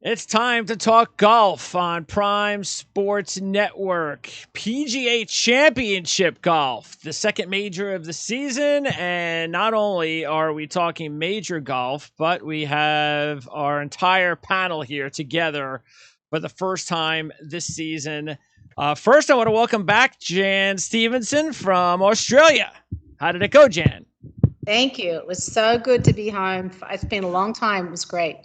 It's time to talk golf on Prime Sports Network. PGA Championship golf, the second major of the season. And not only are we talking major golf, but we have our entire panel here together for the first time this season. First, I want to welcome back Jan Stephenson from Australia. How did it go, Jan? Thank you. It was so good to be home. It's been a long time. It was great.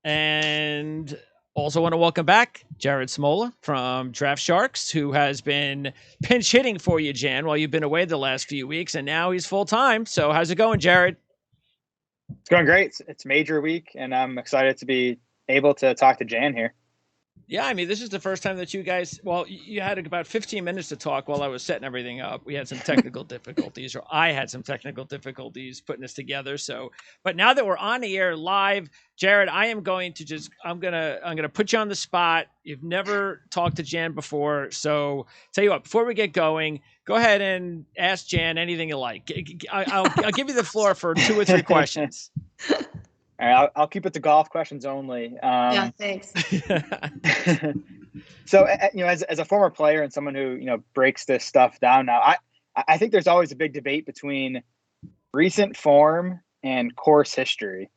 And also want to welcome back Jared Smola from Draft Sharks, who has been pinch hitting for you, Jan, while you've been away the last few weeks, and now he's full time. So how's it going, Jared? It's going great. It's major week, and I'm excited to be able to talk to Jan here. Yeah, I mean, this is the first time that you guys, well, you had about 15 minutes to talk while I was setting everything up. We had some technical difficulties, or I had some technical difficulties putting this together. So, but now that we're on the air live, Jared, I am going to I'm going to put you on the spot. You've never talked to Jan before. So tell you what, before we get going, go ahead and ask Jan anything you like. I'll give you the floor for 2 or 3 questions. All right, I'll keep it to golf questions only. Yeah, thanks. So, as a former player and someone who, breaks this stuff down now, I think there's always a big debate between recent form and course history.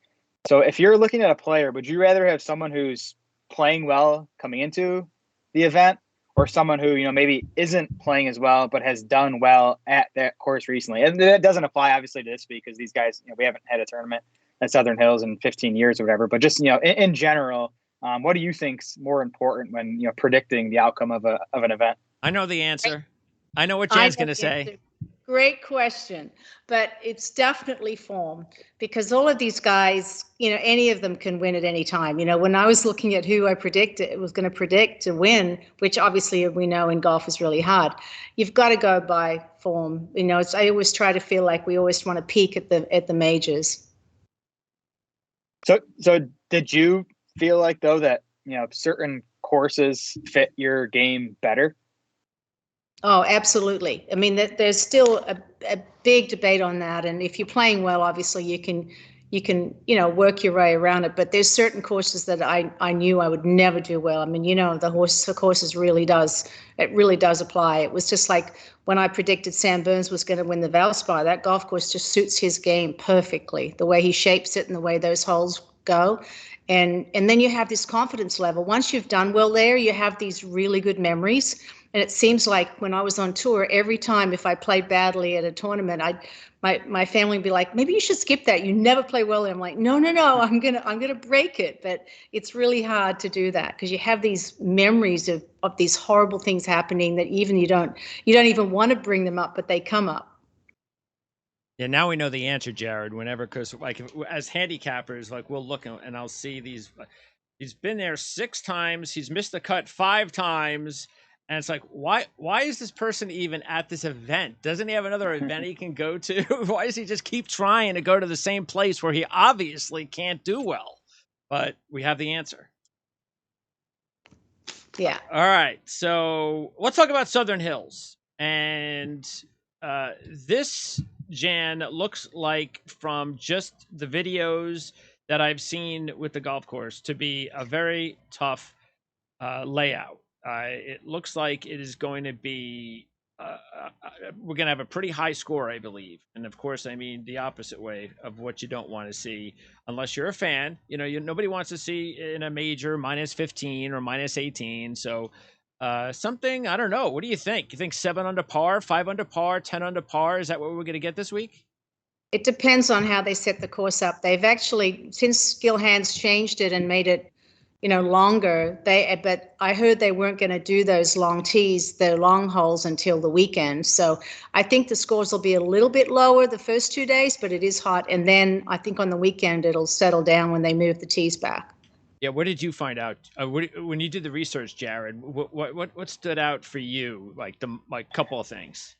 So if you're looking at a player, would you rather have someone who's playing well coming into the event or someone who, maybe isn't playing as well but has done well at that course recently? And that doesn't apply, obviously, to this week because these guys, we haven't had a tournament at Southern Hills in 15 years or whatever. But just, in general, what do you think's more important when, predicting the outcome of an event? I know the answer. I know what Jan's going to say. Great question. But it's definitely form because all of these guys, any of them can win at any time. When I was looking at who I predicted it was going to predict to win, which obviously we know in golf is really hard, you've got to go by form. I always try to feel like we always want to peak at the majors. So did you feel like, though, that, certain courses fit your game better? Oh, absolutely. I mean, there's still a big debate on that. And if you're playing well, obviously you can work your way around it. But there's certain courses that I knew I would never do well. I mean, the courses really does apply. It was just like when I predicted Sam Burns was going to win the Valspar, that golf course just suits his game perfectly, the way he shapes it and the way those holes go. And then you have this confidence level. Once you've done well there, you have these really good memories. And it seems like when I was on tour, every time if I played badly at a tournament, my family would be like, maybe you should skip that. You never play well. And I'm like, no, I'm gonna break it. But it's really hard to do that because you have these memories of these horrible things happening that even you don't even want to bring them up, but they come up. Yeah, now we know the answer, Jared. Because as handicappers, we'll look and I'll see these. He's been there 6 times. He's missed the cut 5 times. And it's like, why is this person even at this event? Doesn't he have another event he can go to? Why does he just keep trying to go to the same place where he obviously can't do well? But we have the answer. Yeah. All right. So let's talk about Southern Hills. And this, Jan, looks like from just the videos that I've seen with the golf course to be a very tough layout. It looks like it is going to be, we're going to have a pretty high score, I believe. And of course, I mean the opposite way of what you don't want to see, unless you're a fan. Nobody wants to see in a major minus 15 or minus 18. So something, I don't know. What do you think? You think 7 under par, 5 under par, 10 under par? Is that what we're going to get this week? It depends on how they set the course up. They've actually, since Gil Hands changed it and made it longer, but I heard they weren't going to do those long tees, the long holes until the weekend. So I think the scores will be a little bit lower the first 2 days, but it is hot. And then I think on the weekend, it'll settle down when they move the tees back. Yeah. What did you find out when you did the research, Jared? What stood out for you? Like couple of things.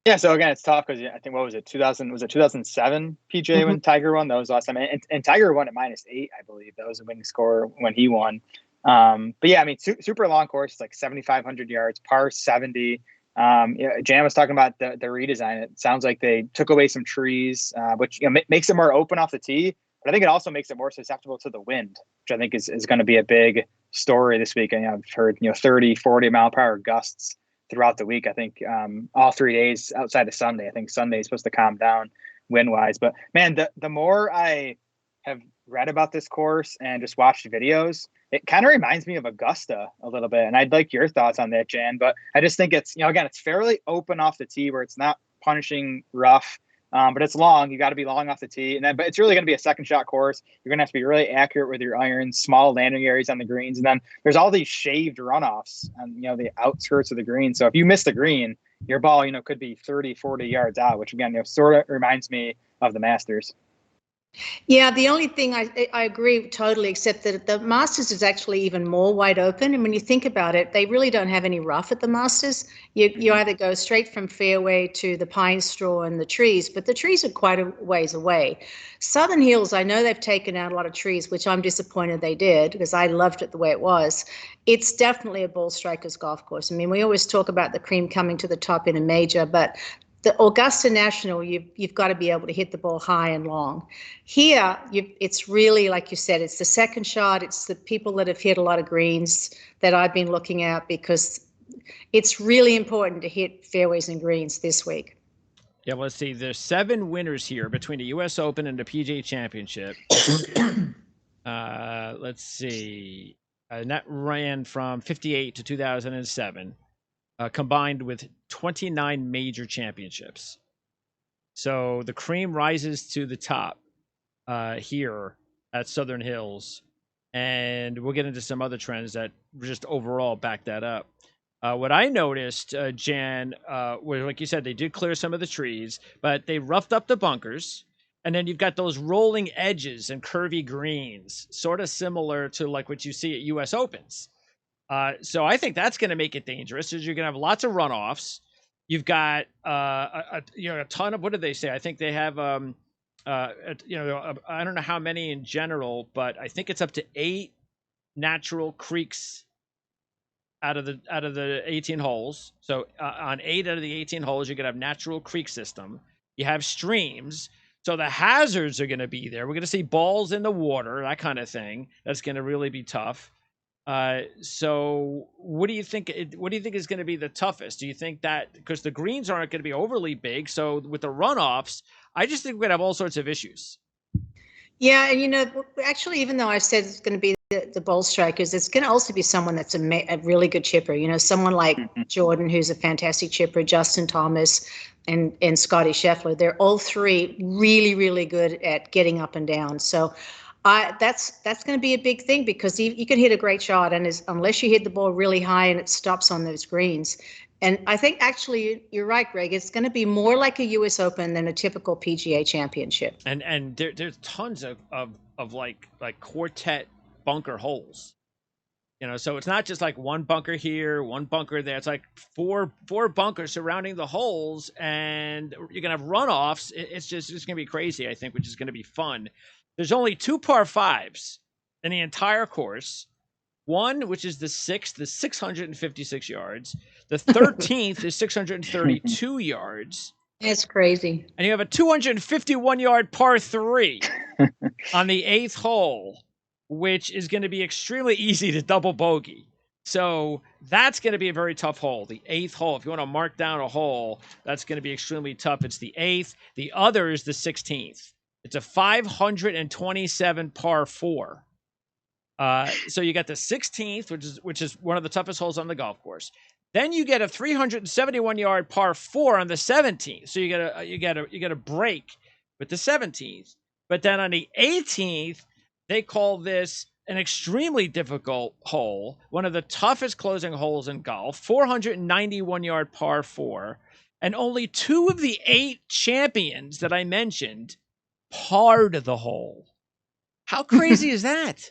Yeah, so again, it's tough because I think, what was it, 2007 PGA when Tiger won? That was the last time. And Tiger won at -8, I believe. That was the winning score when he won. But yeah, I mean, super long course, like 7,500 yards, par 70. Jan was talking about the redesign. It sounds like they took away some trees, which makes it more open off the tee. But I think it also makes it more susceptible to the wind, which I think is going to be a big story this week. And I've heard 30, 40 mile per hour gusts throughout the week. I think all 3 days outside of Sunday. I think Sunday is supposed to calm down wind wise. But man, the more I have read about this course and just watched videos, it kind of reminds me of Augusta a little bit. And I'd like your thoughts on that, Jan. But I just think it's, again, it's fairly open off the tee where it's not punishing rough, but it's long. You got to be long off the tee. But it's really going to be a second shot course. You're going to have to be really accurate with your irons, small landing areas on the greens. And then there's all these shaved runoffs on, the outskirts of the green. So if you miss the green, your ball, could be 30, 40 yards out, which again, sort of reminds me of the Masters. Yeah, the only thing I agree totally, except that the Masters is actually even more wide open. And when you think about it, they really don't have any rough at the Masters. You either go straight from fairway to the pine straw and the trees, but the trees are quite a ways away. Southern Hills, I know they've taken out a lot of trees, which I'm disappointed they did because I loved it the way it was. It's definitely a ball striker's golf course. I mean, we always talk about the cream coming to the top in a major, but the Augusta National, you've got to be able to hit the ball high and long. Here, it's really, like you said, it's the second shot. It's the people that have hit a lot of greens that I've been looking at because it's really important to hit fairways and greens this week. Yeah, well, let's see. There's 7 winners here between the U.S. Open and the PGA Championship. Let's see. And that ran from 58 to 2007. Combined with 29 major championships. So the cream rises to the top here at Southern Hills. And we'll get into some other trends that just overall back that up. What I noticed, Jan, was, like you said, they did clear some of the trees, but they roughed up the bunkers. And then you've got those rolling edges and curvy greens, sort of similar to like what you see at U.S. Opens. So I think that's going to make it dangerous. Is you're going to have lots of runoffs. You've got a ton of, what did they say? I think they have I don't know how many in general, but I think it's up to 8 natural creeks out of the 18 holes. So on 8 out of the 18 holes, you're going to have natural creek system. You have streams. So the hazards are going to be there. We're going to see balls in the water, that kind of thing. That's going to really be tough. So what do you think is going to be the toughest? Do you think that, because the greens aren't going to be overly big, so with the runoffs, I just think we're going to have all sorts of issues. Yeah, and actually, even though I said it's going to be the ball strikers, it's going to also be someone that's a really good chipper. Someone like Jordan, who's a fantastic chipper, Justin Thomas, and Scottie Scheffler. They're all 3 really, really good at getting up and down. So that's going to be a big thing because you can hit a great shot, and unless you hit the ball really high and it stops on those greens. And I think actually you're right, Greg. It's going to be more like a U.S. Open than a typical PGA Championship. And there's tons of like quartet bunker holes. So it's not just like one bunker here, one bunker there. It's like four bunkers surrounding the holes, and you're gonna have runoffs. It's just gonna be crazy, I think, which is gonna be fun. There's only 2 par 5s in the entire course. One, which is the 6th, is 656 yards. The 13th is 632 yards. That's crazy. And you have a 251-yard par 3 on the 8th hole, which is going to be extremely easy to double bogey. So that's going to be a very tough hole. The 8th hole, if you want to mark down a hole, that's going to be extremely tough. It's the 8th. The other is the 16th. It's a 527 par 4. So you got the 16th, which is one of the toughest holes on the golf course. Then you get a 371-yard par 4 on the 17th. So you get a break with the 17th. But then on the 18th, they call this an extremely difficult hole, one of the toughest closing holes in golf, 491-yard par 4, and only 2 of the 8 champions that I mentioned parred the hole. How crazy is that?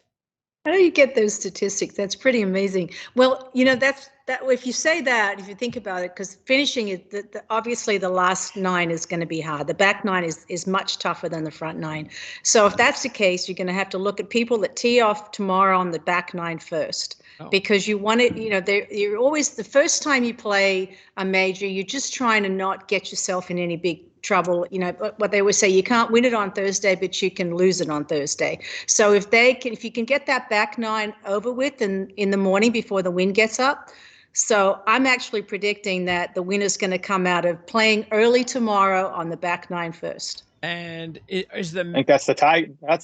How do you get those statistics? That's pretty amazing. Well, that if you say that, if you think about it, because finishing it, obviously the last 9 is going to be hard. The back 9 is much tougher than the front 9. So if that's the case, you're going to have to look at people that tee off tomorrow on the back 9 first. Because you want it, you're always, the first time you play a major, you're just trying to not get yourself in any big trouble. You know, what they always say, you can't win it on Thursday, but you can lose it on Thursday. So if you can get that back nine over with in the morning before the wind gets up. So I'm actually predicting that the winner's going to come out of playing early tomorrow on the back nine first. And I think that's the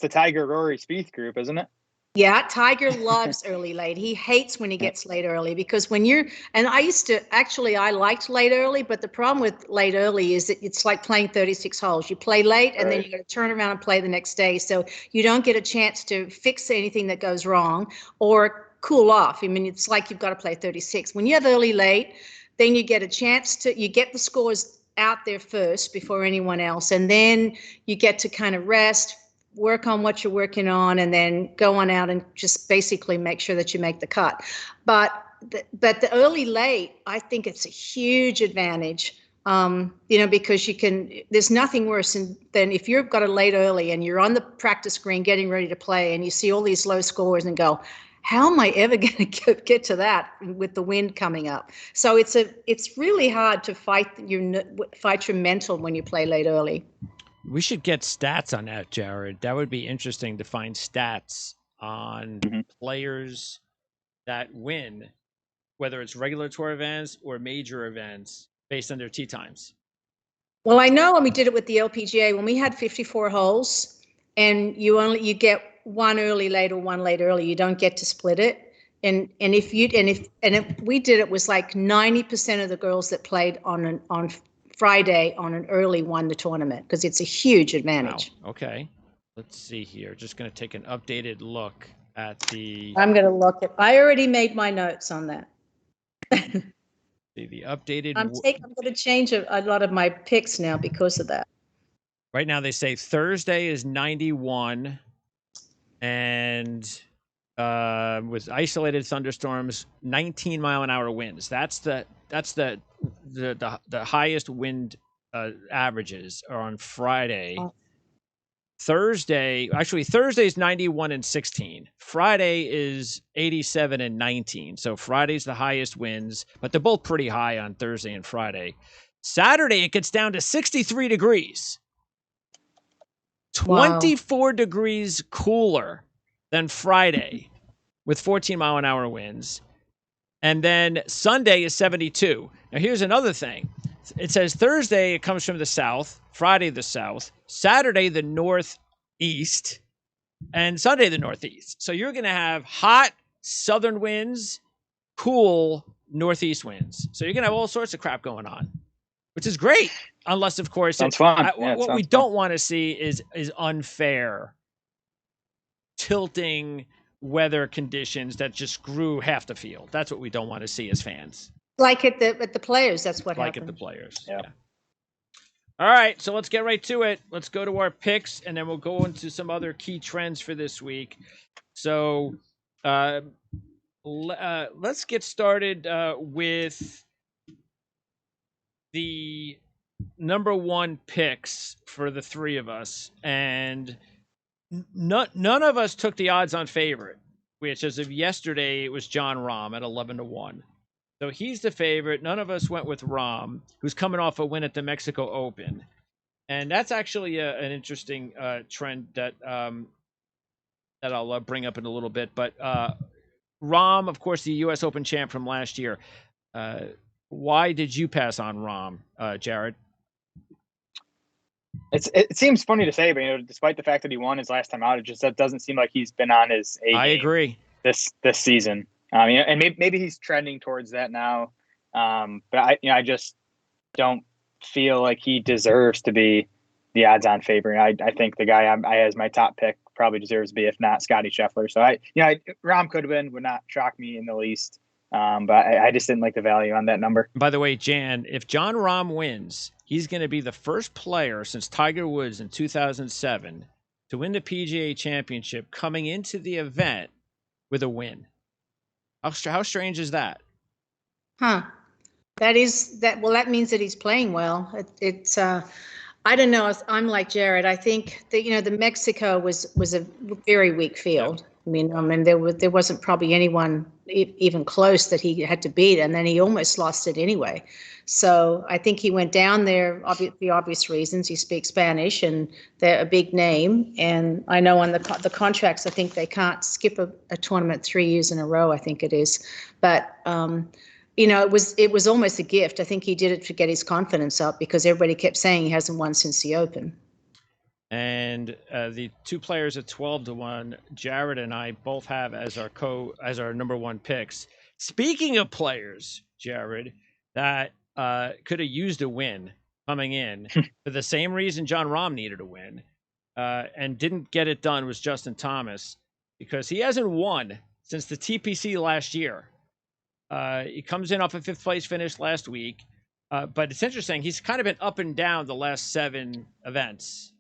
Tiger Rory Spieth group, isn't it? Yeah, Tiger loves early late. He hates when he gets late early, because when I liked late early, but the problem with late early is that it's like playing 36 holes. You play late and then you got to turn around and play the next day. So you don't get a chance to fix anything that goes wrong or cool off. I mean, it's like you've got to play 36. When you have early late, then you get a chance you get the scores out there first before anyone else. And then you get to kind of rest, work on what you're working on, and then go on out and just basically make sure that you make the cut. But the early late, I think it's a huge advantage, because there's nothing worse than if you've got a late early and you're on the practice green getting ready to play and you see all these low scores and go, how am I ever going to get to that with the wind coming up? So it's really hard to fight your mental when you play late early. We should get stats on that, Jared. That would be interesting to find stats on players that win, whether it's regular tour events or major events, based on their tee times. Well, I know when we did it with the LPGA, when we had 54 holes and you get one early late or one late early, you don't get to split it. And if we did it, was like 90% of the girls that played on Friday on an early won the tournament, because it's a huge advantage. Wow. Okay. Let's see here. Just going to take an updated look at the... I'm going to look at... I already made my notes on that. See the updated... I'm going to change a lot of my picks now because of that. Right now they say Thursday is 91 and with isolated thunderstorms, 19-mile-an-hour winds. That's the highest wind averages are on Friday. Thursday is 91 and 16. Friday is 87 and 19. So Friday's the highest winds, but they're both pretty high on Thursday and Friday. Saturday, it gets down to 63 degrees. 24 degrees cooler than Friday with 14-mile-an-hour winds. And then Sunday is 72. Now, here's another thing. It says Thursday, it comes from the south. Friday, the south. Saturday, the northeast. And Sunday, the northeast. So you're going to have hot southern winds, cool northeast winds. So you're going to have all sorts of crap going on, which is great. Unless, of course, what we don't want to see is unfair tilting weather conditions that just screw half the field. That's what we don't want to see as fans. Like at the Players, that's what happened. Like at the Players, yeah. All right, so let's get right to it. Let's go to our picks, and then we'll go into some other key trends for this week. So let's get started with the number one picks for the three of us, and none of us took the odds on favorite, which as of yesterday it was Jon Rahm at 11-1. So he's the favorite. None of us went with Rahm, who's coming off a win at the Mexico Open, and that's actually an interesting trend that I'll bring up in a little bit. But Rahm, of course, the U.S. Open champ from last year. Why did you pass on Rahm, Jared? It seems funny to say, but despite the fact that he won his last time out, it doesn't seem like he's been on his A game. I agree. This season, and maybe he's trending towards that now, but I just don't feel like he deserves to be the odds-on favorite. I think the guy I as my top pick probably deserves to be, if not Scottie Scheffler. So Rahm could have been, would not shock me in the least. But I just didn't like the value on that number. By the way, Jan, if Jon Rahm wins, he's going to be the first player since Tiger Woods in 2007 to win the PGA Championship coming into the event with a win. How strange is that? Huh. That means that he's playing well. It's I don't know. I'm like Jared. I think that the Mexico was a very weak field. There wasn't probably anyone even close that he had to beat, and then he almost lost it anyway. So I think he went down there the obvious reasons. He speaks Spanish, and they're a big name. And I know on the contracts, I think they can't skip a tournament 3 years in a row. I think it is, but it was almost a gift. I think he did it to get his confidence up because everybody kept saying he hasn't won since the Open. And the two players at 12-1, Jared and I both have as our number one picks. Speaking of players, Jared, that could have used a win coming in for the same reason Jon Rahm needed a win and didn't get it done was Justin Thomas, because he hasn't won since the TPC last year. He comes in off a 5th place finish last week, but it's interesting. He's kind of been up and down the last 7 events.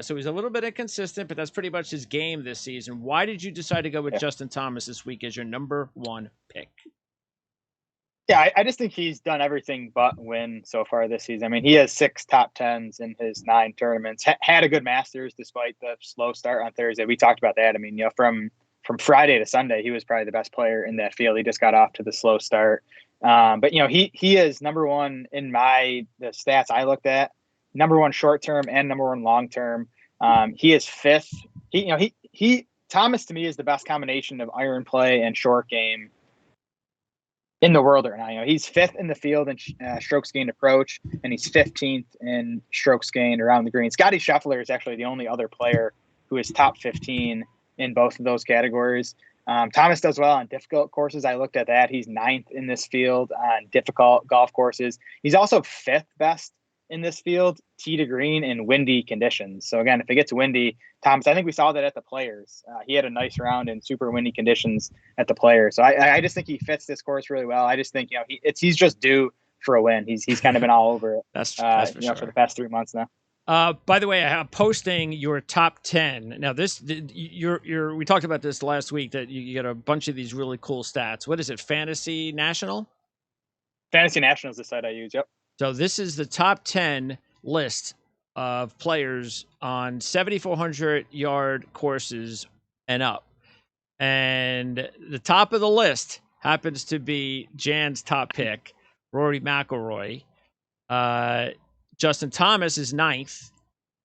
So he's a little bit inconsistent, but that's pretty much his game this season. Why did you decide to go with Justin Thomas this week as your number one pick? Yeah, I just think he's done everything but win so far this season. I mean, he has 6 top 10s in his 9 tournaments, had a good Masters despite the slow start on Thursday. We talked about that. I mean, from Friday to Sunday, he was probably the best player in that field. He just got off to the slow start. But he is number one in the stats I looked at. Number one short term and number one long term. He is 5th. Thomas to me is the best combination of iron play and short game in the world right now. He's 5th in the field in strokes gained approach, and he's 15th in strokes gained around the green. Scottie Scheffler is actually the only other player who is top 15 in both of those categories. Thomas does well on difficult courses. I looked at that. He's 9th in this field on difficult golf courses. He's also 5th best in this field, tee to green in windy conditions. So again, if it gets windy, Thomas, I think we saw that at the Players. He had a nice round in super windy conditions at the Players. So I just think he fits this course really well. I just think he's just due for a win. He's kind of been all over it. That's for sure. For the past 3 months now. By the way, I'm posting your top 10. Now, we talked about this last week that you get a bunch of these really cool stats. What is it? Fantasy National? Fantasy National is the site I use. Yep. So this is the top 10 list of players on 7,400 yard courses and up. And the top of the list happens to be Jan's top pick, Rory Mcilroy. Justin Thomas is 9th.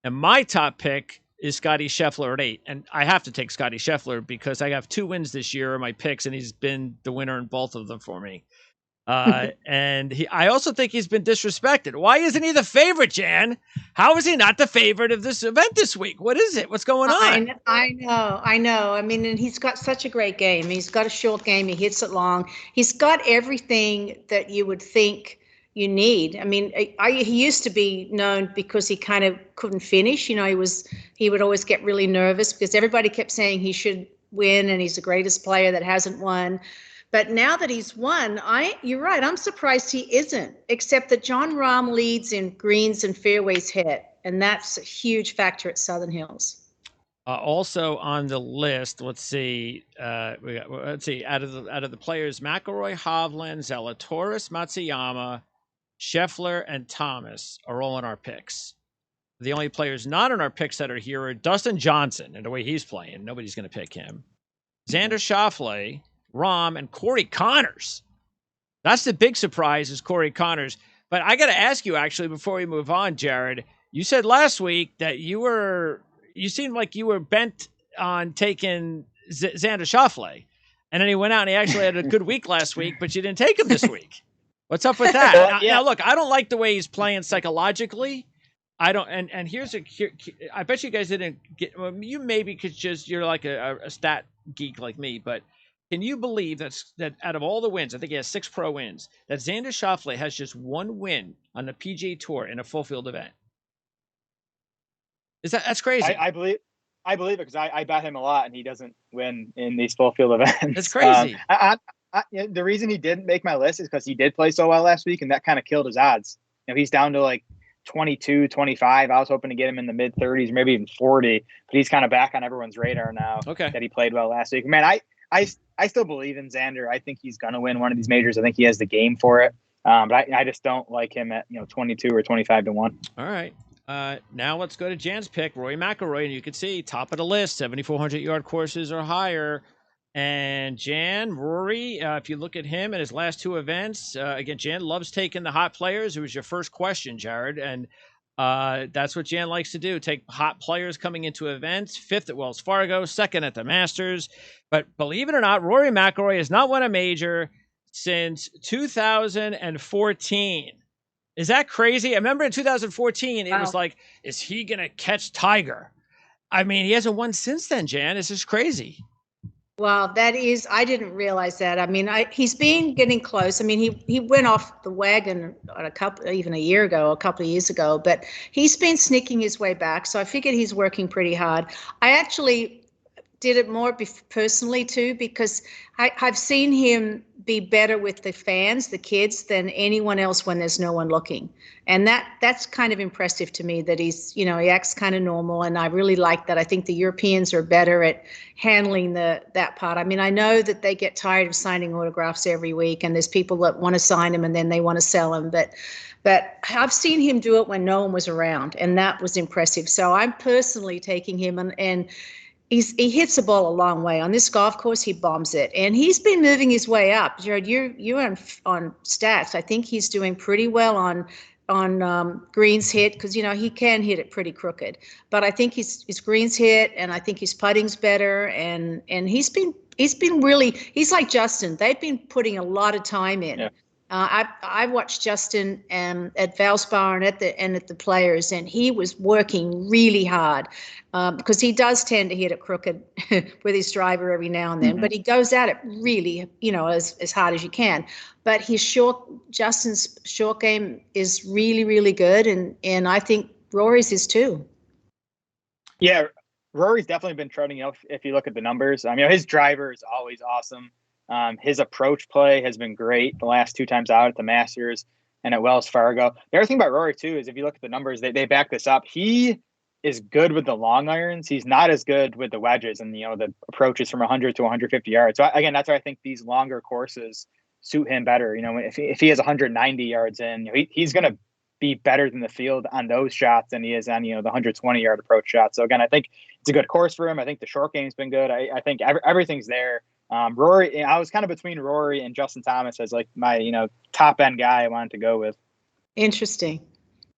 And my top pick is Scottie Scheffler at 8. And I have to take Scottie Scheffler because I have 2 wins this year in my picks, and he's been the winner in both of them for me. And I also think he's been disrespected. Why isn't he the favorite, Jan? How is he not the favorite of this event this week? What is it? What's going on? I know. I mean, and he's got such a great game. He's got a short game. He hits it long. He's got everything that you would think you need. I mean, he used to be known because he kind of couldn't finish. He would always get really nervous because everybody kept saying he should win and he's the greatest player that hasn't won. But now that he's won, you're right. I'm surprised he isn't, except that Jon Rahm leads in greens and fairways hit, and that's a huge factor at Southern Hills. Also on the list, let's see. Out of the players, McIlroy, Hovland, Zalatoris, Matsuyama, Scheffler, and Thomas are all in our picks. The only players not in our picks that are here are Dustin Johnson, and the way he's playing, nobody's going to pick him. Xander Schauffele, Rahm, and Corey Connors. That's the big surprise is Corey Connors. But I got to ask you, actually, before we move on, Jared, you said last week that you seemed like you were bent on taking Xander Schauffele. And then he went out and he actually had a good week last week, but you didn't take him this week. What's up with that? Now, look, I don't like the way he's playing psychologically. I don't, and I bet you guys didn't get, well, you maybe could just, you're like a stat geek like me, but can you believe that out of all the wins, I think he has 6 pro wins, that Xander Schauffele has just 1 win on the PGA Tour in a full field event? That's crazy? I believe it because I bet him a lot and he doesn't win in these full field events. That's crazy. The reason he didn't make my list is because he did play so well last week and that kind of killed his odds. He's down to like 22, 25. I was hoping to get him in the mid 30s, maybe even 40, but he's kind of back on everyone's radar now that he played well last week. Man, I still believe in Xander. I think he's going to win one of these majors. I think he has the game for it. But I just don't like him at 22 or 25-1. All right. Now let's go to Jan's pick, Rory Mcilroy, and you can see top of the list, 7,400-yard courses or higher. And Jan, Rory, if you look at him in his last two events, again, Jan loves taking the hot players. It was your first question, Jared, and that's what Jan likes to do, take hot players coming into events, 5th at Wells Fargo, 2nd at the Masters. But believe it or not, Rory Mcilroy has not won a major since 2014. Is that crazy? I remember in 2014, it was like, is he going to catch Tiger? I mean, he hasn't won since then, Jan. It's just crazy. Well, I didn't realize that. I mean, he's been getting close. I mean, he went off the wagon even a year ago, a couple of years ago, but he's been sneaking his way back. So I figured he's working pretty hard. I actually did it more personally too, because I've seen him be better with the fans, the kids, than anyone else when there's no one looking. And that's kind of impressive to me, that he's, he acts kind of normal. And I really like that. I think the Europeans are better at handling that part. I mean, I know that they get tired of signing autographs every week, and there's people that want to sign them and then they want to sell them. But I've seen him do it when no one was around, and that was impressive. So I'm personally taking him, and he hits the ball a long way. On this golf course, he bombs it. And he's been moving his way up. Jared, you're on stats. I think he's doing pretty well on greens hit, because he can hit it pretty crooked. But I think his greens hit, and I think his putting's better. And he's been really, he's like Justin. They've been putting a lot of time in. Yeah. I watched Justin at Valspar and at the Players, and he was working really hard, because he does tend to hit it crooked with his driver every now and then, but he goes at it really, as hard as you can. But Justin's short game is really, really good, and I think Rory's is too. Yeah, Rory's definitely been trending up if you look at the numbers. I mean, his driver is always awesome. His approach play has been great the last 2 times out at the Masters and at Wells Fargo. The other thing about Rory, too, is if you look at the numbers, they back this up. He is good with the long irons. He's not as good with the wedges and, the approaches from 100 to 150 yards. So, again, that's why I think these longer courses suit him better. If he has 190 yards in, he's going to be better than the field on those shots than he is on, the 120-yard approach shots. So, again, I think it's a good course for him. I think the short game's been good. I think everything's there. Rory, I was kind of between Rory and Justin Thomas as like my, top end guy I wanted to go with. Interesting.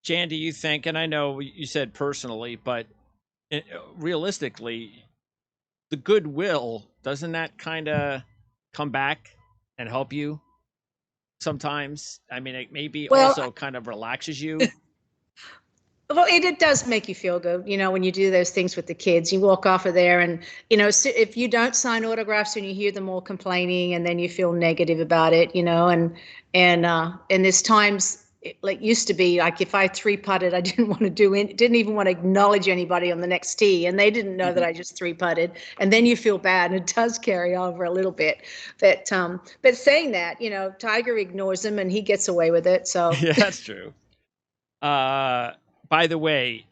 Jan, do you think, and I know you said personally, but realistically, the goodwill, doesn't that kind of come back and help you sometimes? I mean, it maybe also kind of relaxes you. Well, it does make you feel good, when you do those things with the kids. You walk off of there and, if you don't sign autographs and you hear them all complaining, and then you feel negative about it, and there's times, like used to be, like if I 3-putted, I didn't want to didn't even want to acknowledge anybody on the next tee, and they didn't know that I just 3-putted, and then you feel bad, and it does carry over a little bit. But saying that, Tiger ignores him and he gets away with it. So yeah, that's true. By the way,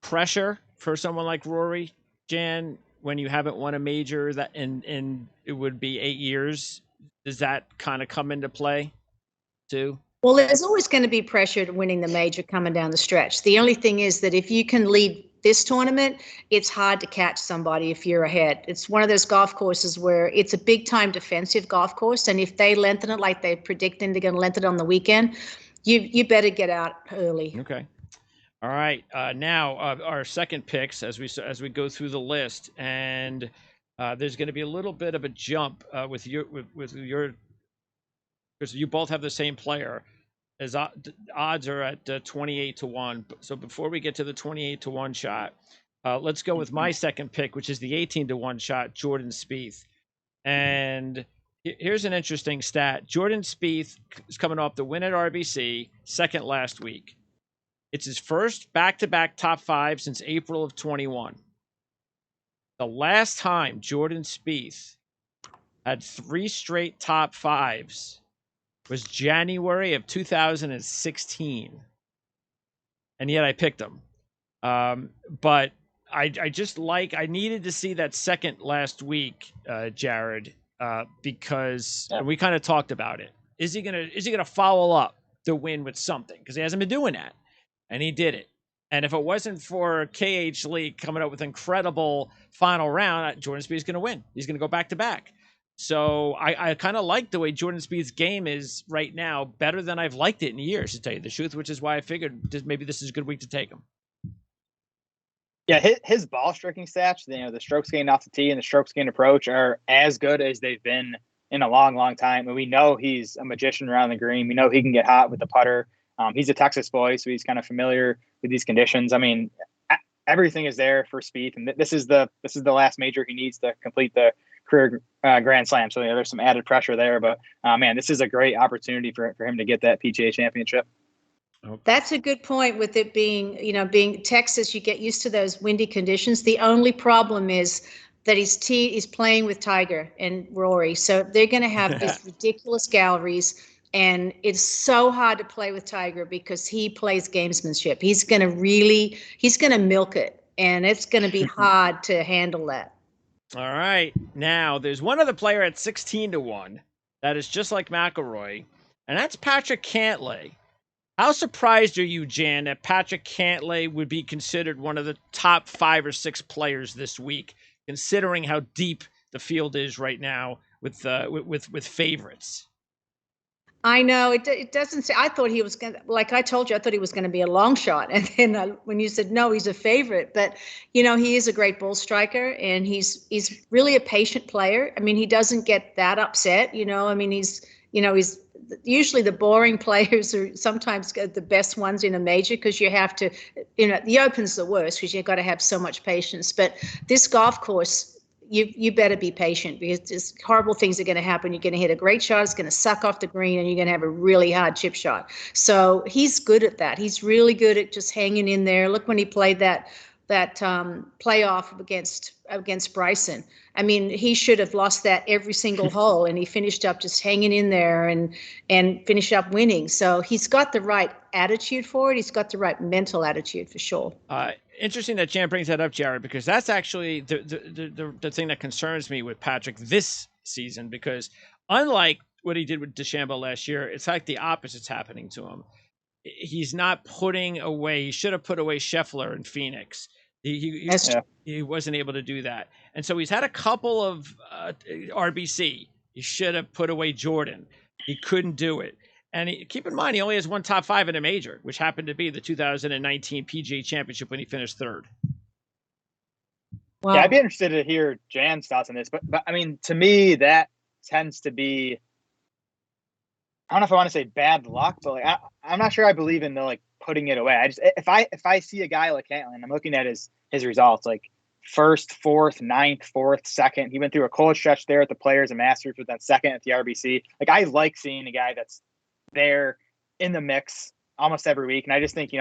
pressure for someone like Rory, Jan, when you haven't won a major that in it would be 8 years, does that kind of come into play too? Well, there's always going to be pressure to winning the major coming down the stretch. The only thing is that if you can lead this tournament, it's hard to catch somebody if you're ahead. It's one of those golf courses where it's a big time defensive golf course, and if they lengthen it like they're predicting they're going to lengthen it on the weekend, you better get out early. Okay. All right. Now our second picks as we go through the list, and there's going to be a little bit of a jump with your because you both have the same player. As odds are at 28-1. So before we get to the 28-1 shot, let's go with my second pick, which is the 18-1 shot, Jordan Spieth. And here's an interesting stat: Jordan Spieth is coming off the win at RBC, second last week. It's his first back-to-back top 5 since April of 21. The last time Jordan Spieth had 3 straight top 5s was January of 2016. And yet I picked him. But I just I needed to see that second last week, Jared, because we kind of talked about it. Is he gonna follow up the win with something? Because he hasn't been doing that. And he did it. And if it wasn't for KH Lee coming up with incredible final round, Jordan Spieth's going to win. He's going to go back to back. So I kind of like the way Jordan Spieth's game is right now, better than I've liked it in years, to tell you the truth, which is why I figured maybe this is a good week to take him. Yeah, his ball striking stats, the strokes gained off the tee and the strokes gained approach are as good as they've been in a long, long time. And we know he's a magician around the green. We know he can get hot with the putter. He's a Texas boy, so he's kind of familiar with these conditions. I mean, everything is there for Spieth, and this is the last major he needs to complete the career Grand Slam. So there's some added pressure there. But man, this is a great opportunity for him to get that PGA Championship. That's a good point with it being Texas. You get used to those windy conditions. The only problem is that he's playing with Tiger and Rory, so they're going to have these ridiculous galleries. And it's so hard to play with Tiger because he plays gamesmanship. He's going to milk it, and it's going to be hard to handle that. All right. Now, there's one other player at 16-1 that is just like McIlroy, and that's Patrick Cantley. How surprised are you, Jan, that Patrick Cantley would be considered one of the top 5 or 6 players this week, considering how deep the field is right now with favorites? I know it doesn't say. I thought he was going to, like I told you, I thought he was going to be a long shot. And then when you said no, he's a favorite. But he is a great ball striker, and he's really a patient player. I mean, he doesn't get that upset. I mean, he's usually the boring players are sometimes the best ones in a major because you have to, the Open's the worst because you've got to have so much patience. But this golf course, you better be patient because just horrible things are going to happen. You're going to hit a great shot. It's going to suck off the green, and you're going to have a really hard chip shot. So he's good at that. He's really good at just hanging in there. Look when he played that playoff against Bryson. I mean, he should have lost that every single hole, and he finished up just hanging in there and finished up winning. So he's got the right attitude for it. He's got the right mental attitude for sure. Interesting that Jan brings that up, Jared, because that's actually the thing that concerns me with Patrick this season, because unlike what he did with DeChambeau last year, it's like the opposite's happening to him. He's not putting away. He should have put away Scheffler in Phoenix. He wasn't able to do that. And so he's had a couple of RBC. He should have put away Jordan. He couldn't do it. And keep in mind, he only has one top 5 in a major, which happened to be the 2019 PGA Championship when he finished 3rd. Wow. Yeah, I'd be interested to hear Jan's thoughts on this. But I mean, to me, that tends to be, I don't know if I want to say bad luck, but I'm not sure I believe in the putting it away. I just if I see a guy like Cantley and I'm looking at his results, like 1st, 4th, 9th, 4th, 2nd. He went through a cold stretch there at the Players and Masters, but then 2nd at the RBC. I like seeing a guy that's there in the mix almost every week, and I just think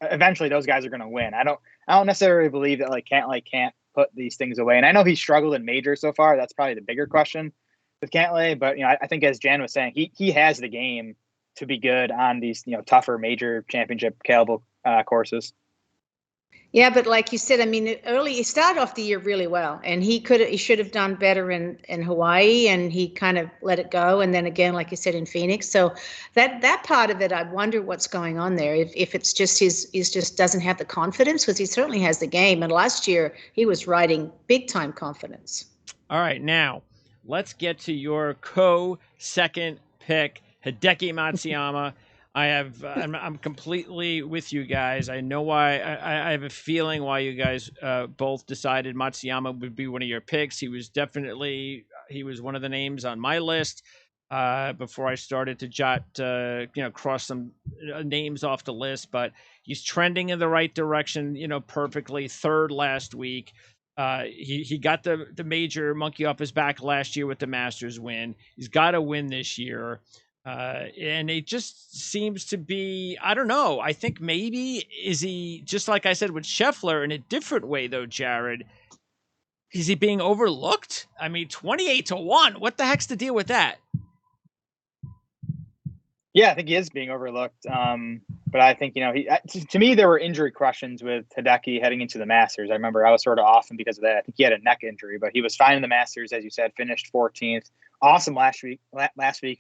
eventually those guys are going to win. I don't necessarily believe that Cantley can't put these things away, and I know he's struggled in majors so far. That's probably the bigger question with Cantley, but I think as Jan was saying, he has the game to be good on these tougher major championship caliber courses. Yeah, but like you said, I mean, he started off the year really well, and he should have done better in Hawaii, and he kind of let it go. And then again, like you said, in Phoenix. So that part of it, I wonder what's going on there. If it's just he's just doesn't have the confidence, because he certainly has the game. And last year he was riding big time confidence. All right, now let's get to your second pick, Hideki Matsuyama. I'm completely with you guys. I know why. I have a feeling why you guys both decided Matsuyama would be one of your picks. He was one of the names on my list before I started to jot, cross some names off the list. But he's trending in the right direction, perfectly. 3rd last week. He got the major monkey off his back last year with the Masters win. He's got to win this year. And it just seems to be, I don't know. I think maybe is he, just like I said with Scheffler, in a different way though, Jared, is he being overlooked? I mean, 28-1. What the heck's the deal with that? Yeah, I think he is being overlooked. But I think, to me, there were injury questions with Hideki heading into the Masters. I remember I was sort of off him because of that. I think he had a neck injury, but he was fine in the Masters, as you said, finished 14th. Awesome last week,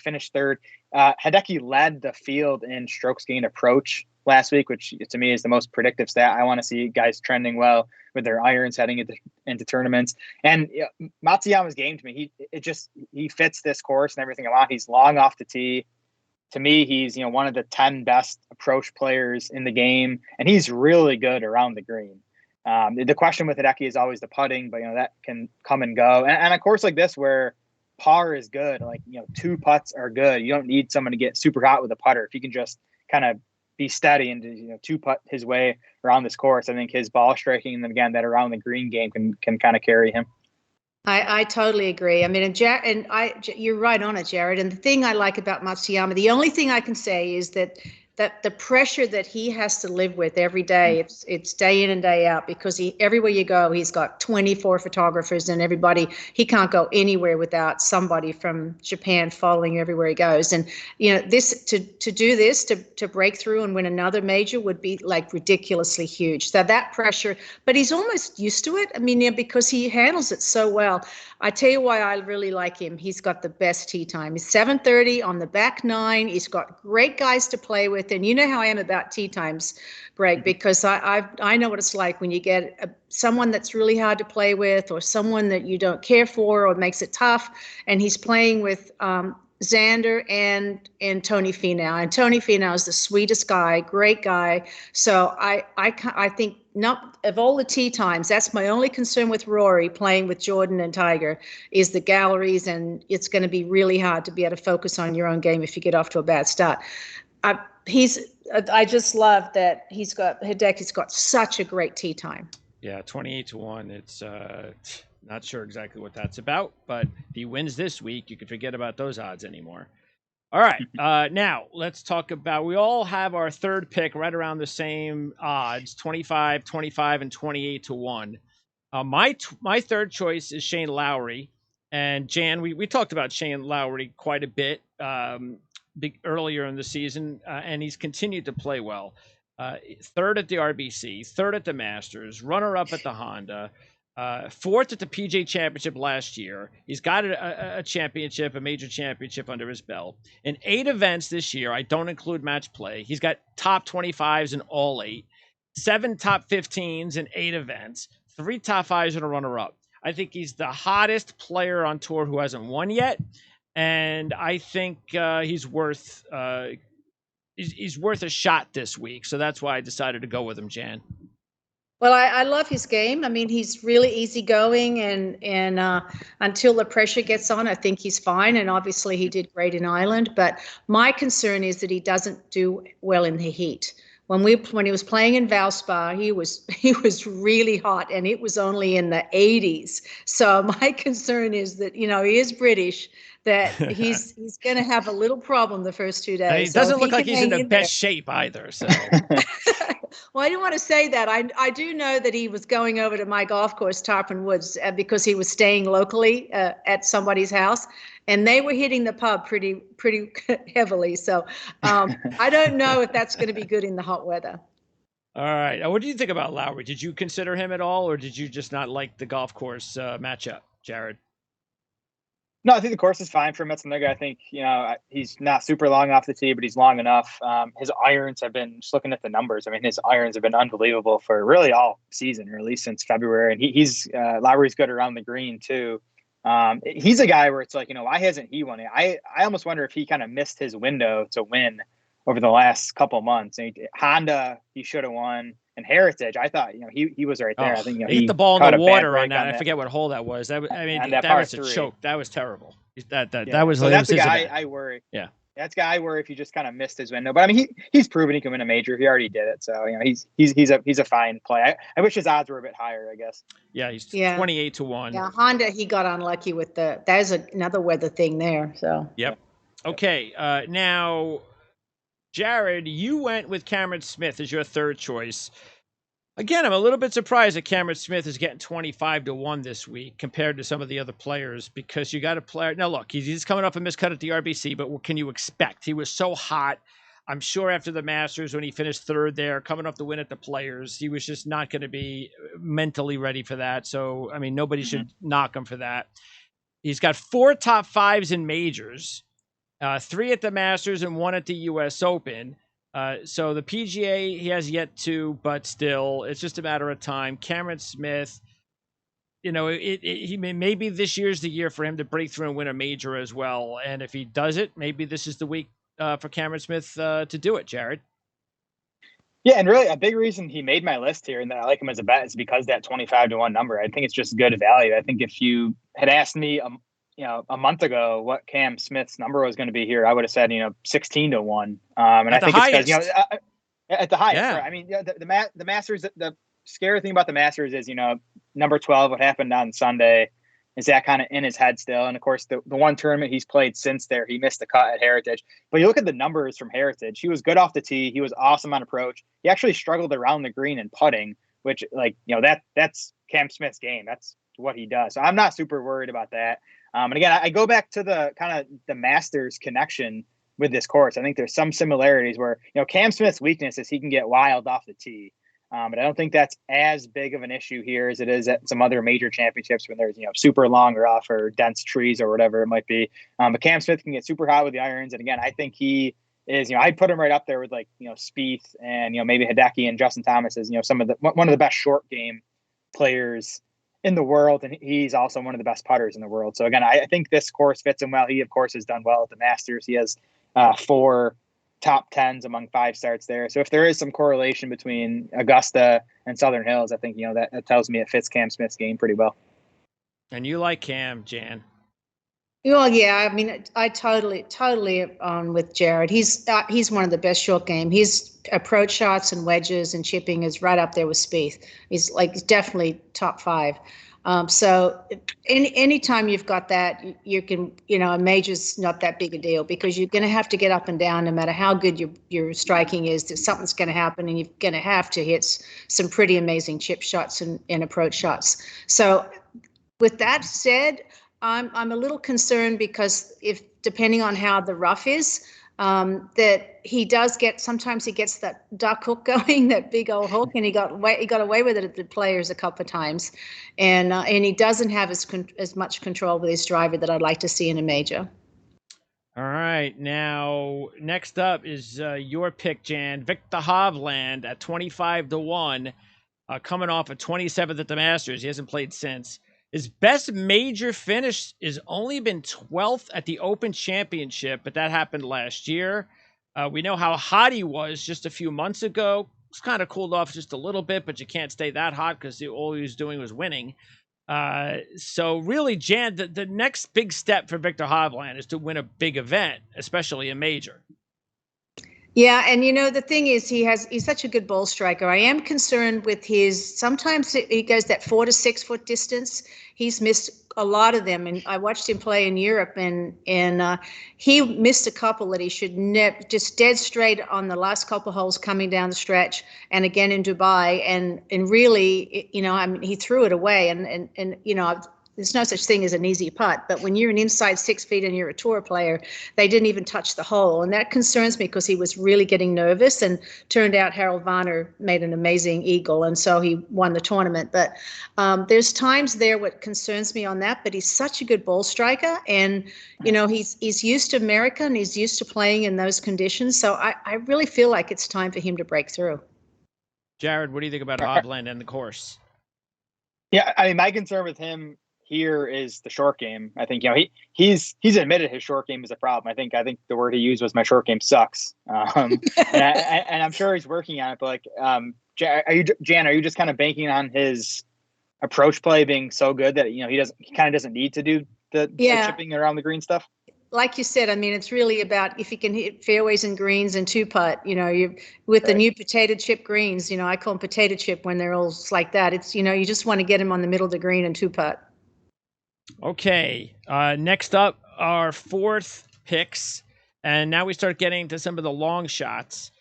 finished 3rd. Hideki led the field in strokes gained approach last week, which to me is the most predictive stat. I want to see guys trending well with their irons heading into tournaments. And Matsuyama's game to me, he fits this course and everything I want. He's long off the tee. To me, he's one of the 10 best approach players in the game, and he's really good around the green. The question with Hideki is always the putting, but that can come and go. And a course like this where par is good, like 2 putts are good. You don't need someone to get super hot with a putter. If you can just kind of be steady and 2-putt his way around this course, I think his ball striking and then again that around the green game can kind of carry him. I totally agree. I mean, you're right on it, Jared. And the thing I like about Matsuyama, the only thing I can say is that the pressure that he has to live with every day, it's day in and day out, because everywhere you go, he's got 24 photographers and everybody. He can't go anywhere without somebody from Japan following everywhere he goes. And this to break through and win another major would be like ridiculously huge. So that pressure, but he's almost used to it. I mean, because he handles it so well. I tell you why I really like him. He's got the best tee time. He's 7:30 on the back 9. He's got great guys to play with. And you know how I am about tee times, Greg, because I know what it's like when you get someone that's really hard to play with, or someone that you don't care for, or makes it tough. And he's playing with Xander and Tony Finau. And Tony Finau is the sweetest guy, great guy. So I think, not of all the tee times, that's my only concern with Rory playing with Jordan and Tiger, is the galleries, and it's going to be really hard to be able to focus on your own game if you get off to a bad start. I just love that Hideki's got such a great tee time. Yeah, 28-1. It's not sure exactly what that's about, but if he wins this week, you can forget about those odds anymore. All right, now let's talk about, we all have our third pick right around the same odds, 25, 25, and 28-1. My third choice is Shane Lowry. And Jan, we talked about Shane Lowry quite a bit earlier in the season, and he's continued to play well. Third at the RBC, third at the Masters, runner-up at the Honda, fourth at the PGA Championship last year. He's got a major championship under his belt. In 8 events this year, I don't include match play, he's got top 25s in all 8, 7 top 15s in 8 events, 3 top 5s and a runner-up. I think he's the hottest player on tour who hasn't won yet, and I think he's worth a shot this week. So that's why I decided to go with him, Jan. Well, I love his game. I mean, he's really easygoing, and until the pressure gets on, I think he's fine. And obviously, he did great in Ireland. But my concern is that he doesn't do well in the heat. When he was playing in Valspar, he was really hot, and it was only in the 80s. So my concern is that he is British, that he's going to have a little problem the first 2 days. And he doesn't look like he's in the best shape either. So. Well, I didn't want to say that. I do know that he was going over to my golf course, Tarpon Woods, because he was staying locally at somebody's house, and they were hitting the pub pretty heavily. So I don't know if that's going to be good in the hot weather. All right. What do you think about Lowry? Did you consider him at all, or did you just not like the golf course matchup, Jared? No, I think the course is fine for Metzenberger. I think, he's not super long off the tee, but he's long enough. His irons have been, just looking at the numbers, I mean, his irons have been unbelievable for really all season, or at least since February. And Lowry's good around the green too. He's a guy where it's like, why hasn't he won it? I almost wonder if he kind of missed his window to win over the last couple of months. Honda, he should have won. And Heritage, I thought, he was right there. I think he hit the ball in the water on that. I forget what hole that was. That was a choke. That was terrible. That was. So that's the guy I worry. Yeah, that's the guy I worry if he just kind of missed his window. But I mean, he's proven he can win a major. He already did it. So he's a fine play. I wish his odds were a bit higher, I guess. Yeah, he's 28-1. Yeah, Honda, he got unlucky with there's another weather thing there. So. Yep. Okay. Now, Jared, you went with Cameron Smith as your third choice. Again, I'm a little bit surprised that Cameron Smith is getting 25-1 this week compared to some of the other players, because you got a player. Now, look, he's coming off a miscut at the RBC, but what can you expect? He was so hot. I'm sure after the Masters, when he finished third there, coming off the win at the Players, he was just not going to be mentally ready for that. So, I mean, nobody should knock him for that. He's got 4 top 5s in majors, 3 at the Masters and 1 at the U.S. Open. So the PGA, he has yet to, but still, it's just a matter of time. Cameron Smith, maybe this year's the year for him to break through and win a major as well. And if he does it, maybe this is the week for Cameron Smith to do it, Jared. Yeah, and really a big reason he made my list here and that I like him as a bet is because that 25-1 number. I think it's just good value. I think if you had asked me, a month ago what Cam Smith's number was going to be here, I would have said 16-1. And I think it's because at the highest. Yeah. Right? I mean, the Masters. The scary thing about the Masters is number 12. What happened on Sunday is that kind of in his head still. And of course, the one tournament he's played since there, he missed the cut at Heritage. But you look at the numbers from Heritage. He was good off the tee. He was awesome on approach. He actually struggled around the green and putting, which that's Cam Smith's game. That's what he does. So I'm not super worried about that. And again, I go back to the kind of the Masters connection with this course. I think there's some similarities where, Cam Smith's weakness is he can get wild off the tee. But I don't think that's as big of an issue here as it is at some other major championships when there's, super long rough or dense trees or whatever it might be. But Cam Smith can get super hot with the irons. And again, I think he is, I'd put him right up there with Spieth and, maybe Hideki and Justin Thomas as, one of the best short game players in the world. And he's also one of the best putters in the world. So again, I think this course fits him well. He of course has done well at the Masters. He has 4 top 10s among 5 starts there. So if there is some correlation between Augusta and Southern Hills, I think, that tells me it fits Cam Smith's game pretty well. And you like Cam, Jan? Well, yeah, I mean, I totally on with Jared. He's one of the best short game. His approach shots and wedges and chipping is right up there with Spieth. He's definitely top 5. So anytime you've got that, you can, a major's not that big a deal because you're going to have to get up and down no matter how good your striking is. That something's going to happen and you're going to have to hit some pretty amazing chip shots and approach shots. So with that said, I'm a little concerned because depending on how the rough is, that he does sometimes he gets that duck hook going, that big old hook, and he got away with it at the Players a couple of times, and he doesn't have as much control with his driver that I'd like to see in a major. All right, now next up is your pick, Jan. Victor Hovland at 25-1, coming off a 27th at the Masters. He hasn't played since. His best major finish has only been 12th at the Open Championship, but that happened last year. We know how hot he was just a few months ago. It's kind of cooled off just a little bit, but you can't stay that hot because all he was doing was winning. So really, Jan, the next big step for Victor Hovland is to win a big event, especially a major. Yeah, and the thing is, he's such a good ball striker. I am concerned with sometimes he goes that 4 to 6 foot distance. He's missed a lot of them, and I watched him play in Europe, and he missed a couple that he should just dead straight on the last couple holes coming down the stretch, and again in Dubai, and really, he threw it away, and there's no such thing as an easy putt, but when you're an inside 6 feet and you're a tour player, they didn't even touch the hole. And that concerns me because he was really getting nervous, and turned out Harold Varner made an amazing eagle. And so he won the tournament. But there's times there what concerns me on that, but he's such a good ball striker. And, he's used to America and he's used to playing in those conditions. So I really feel like it's time for him to break through. Jared, what do you think about Hovland and the course? Yeah, I mean, my concern with him here is the short game. I think he's admitted his short game is a problem. I think the word he used was my short game sucks. And I'm sure he's working on it. But Jan, are you just kind of banking on his approach play being so good that he kind of doesn't need to do the chipping around the green stuff? Like you said, I mean, it's really about if you can hit fairways and greens and 2-putt, you with the new potato chip greens, I call them potato chip when they're all like that. It's, you just want to get them on the middle of the green and 2-putt. Okay, next up, our 4th picks, and now we start getting to some of the long shots.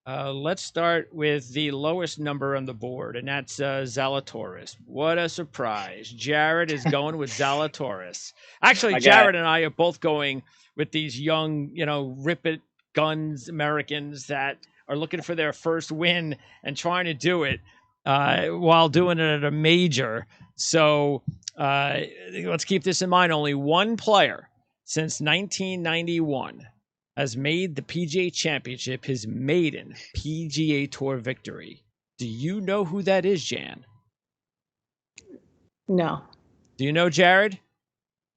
Let's start with the lowest number on the board, and that's Zalatoris. What a surprise. Jared is going with Zalatoris. Actually, Jared and I are both going with these young, rip it guns Americans that are looking for their first win and trying to do it while doing it at a major. So let's keep this in mind. Only one player since 1991 has made the PGA Championship his maiden PGA Tour victory. Do you know who that is, Jan? No. Do you know, Jared?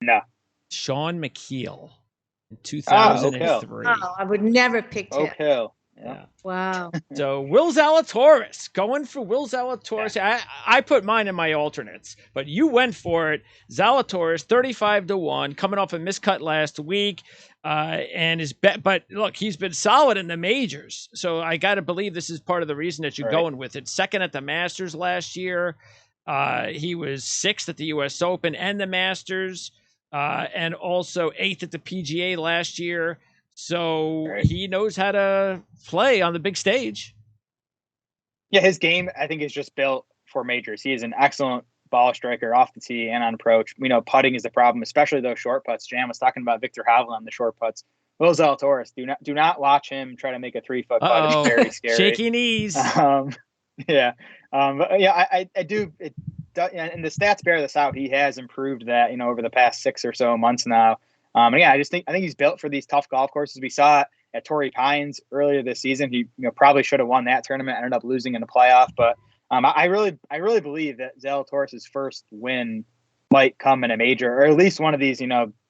No. Sean McKeel in Ah, 2003. Oh, I would never have picked him. Oak Hill. Yeah. Wow. So Will Zalatoris, going for Will Zalatoris. Yeah. I put mine in my alternates, but you went for it. Zalatoris, 35-1, coming off a miscut last week, and his bet. But look, he's been solid in the majors, so I got to believe this is part of the reason that you're going with it. Second at the Masters last year, he was 6th at the U.S. Open and the Masters, and also 8th at the PGA last year. So he knows how to play on the big stage. Yeah, his game, I think, is just built for majors. He is an excellent ball striker off the tee and on approach. We know putting is the problem, especially those short putts. Jan was talking about Victor Hovland on the short putts. Will Zalatoris, do not watch him try to make a 3-foot putt. It's very scary. Shaky knees. But yeah, I do. And the stats bear this out. He has improved that, over the past 6 or so months now. And yeah, I think he's built for these tough golf courses. We saw it at Torrey Pines earlier this season. He probably should have won that tournament, ended up losing in the playoff. But I really believe that Zalatoris' first win might come in a major, or at least one of these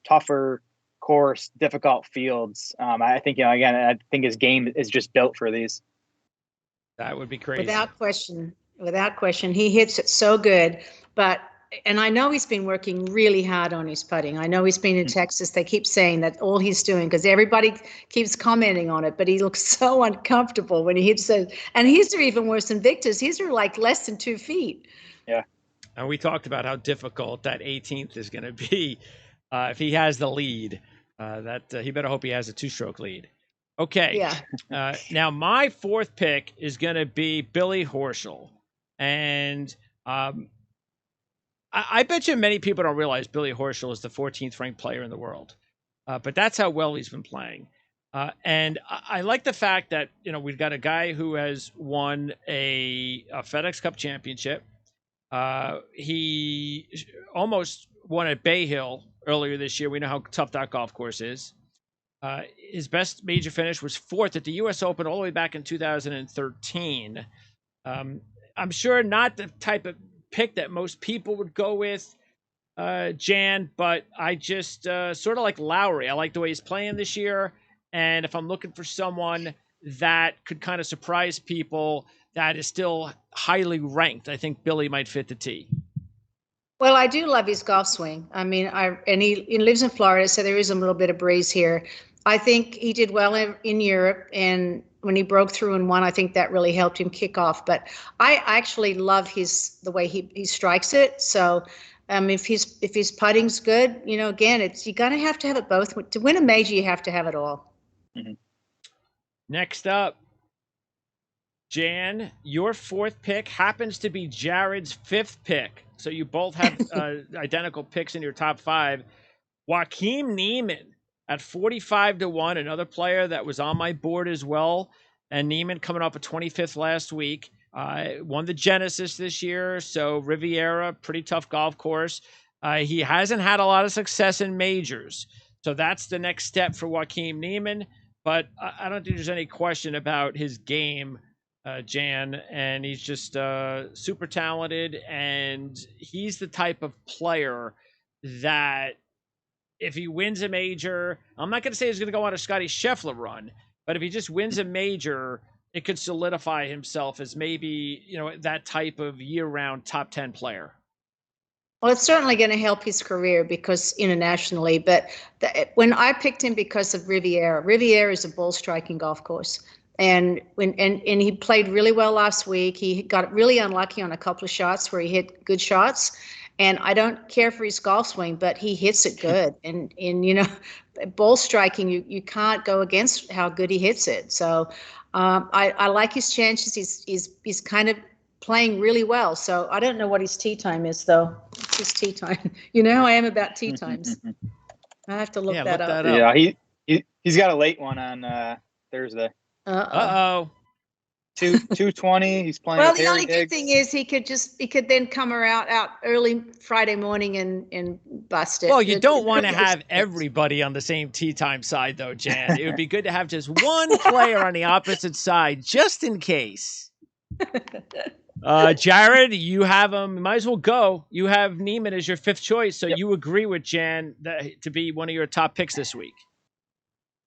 tougher course, difficult fields. I think again, I think his game is just built for these. That would be crazy. Without question, he hits it so good. And I know he's been working really hard on his putting. I know he's been in Texas. They keep saying that all he's doing, because everybody keeps commenting on it, but he looks so uncomfortable when he hits it. And his are even worse than Victor's. His are like less than 2 feet. Yeah. And we talked about how difficult that 18th is going to be if he has the lead. He better hope he has a 2-stroke lead. Okay. Yeah. Now my 4th pick is going to be Billy Horschel. And I bet you many people don't realize Billy Horschel is the 14th ranked player in the world. But that's how well he's been playing. And I like the fact that, we've got a guy who has won a FedEx Cup championship. He almost won at Bay Hill earlier this year. We know how tough that golf course is. His best major finish was 4th at the U.S. Open all the way back in 2013. I'm sure not the type of pick that most people would go with, Jan, but I just sort of like Lowry. I like the way he's playing this year. And if I'm looking for someone that could kind of surprise people that is still highly ranked, I think Billy might fit the tee. Well, I do love his golf swing. I mean, he lives in Florida, so there is a little bit of breeze here. I think he did well in Europe, and when he broke through and won, I think that really helped him kick off. But I actually love the way he strikes it. So if his putting's good, again, you're gonna have to have it both. To win a major, you have to have it all. Mm-hmm. Next up, Jan, your 4th pick happens to be Jared's 5th pick. So you both have identical picks in your top 5. Joachim Neiman at 45-1, another player that was on my board as well. And Neiman coming off a 25th last week, won the Genesis this year. So Riviera, pretty tough golf course. He hasn't had a lot of success in majors. So that's the next step for Joachim Neiman. But I don't think there's any question about his game, Jan. And he's just super talented. And he's the type of player that if he wins a major, I'm not going to say he's going to go on a Scottie Scheffler run, but if he just wins a major, it could solidify himself as maybe, that type of year-round top 10 player. Well, it's certainly going to help his career because internationally, but when I picked him because of Riviera is a ball striking golf course. And he played really well last week. He got really unlucky on a couple of shots where he hit good shots. And I don't care for his golf swing, but he hits it good. And ball striking, you can't go against how good he hits it. So I like his chances. He's kind of playing really well. So I don't know what his tee time is, though. What's his tee time? You know how I am about tee times. I have to look that up. Yeah, he's got a late one on Thursday. Uh-oh. 220. He's playing. Well, with the Harry only Diggs. good thing is he could then come out early Friday morning and bust it. Well, you don't want to have everybody on the same tee time side, though, Jan. It would be good to have just one player on the opposite side, just in case. Jared, you have him. Might as well go. You have Neiman as your fifth choice, so you agree with Jan to be one of your top picks this week.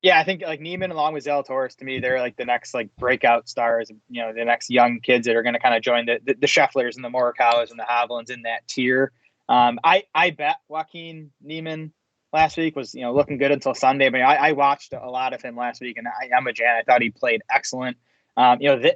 Yeah, I think like Neiman along with Zalatoris, to me, they're like the next like breakout stars. You know, the next young kids that are going to kind of join the Schefflers and the Morikawas and the Hovlands in that tier. I bet Joachim Neiman last week was looking good until Sunday, but I watched a lot of him last week, and I'm a Jan. I thought he played excellent.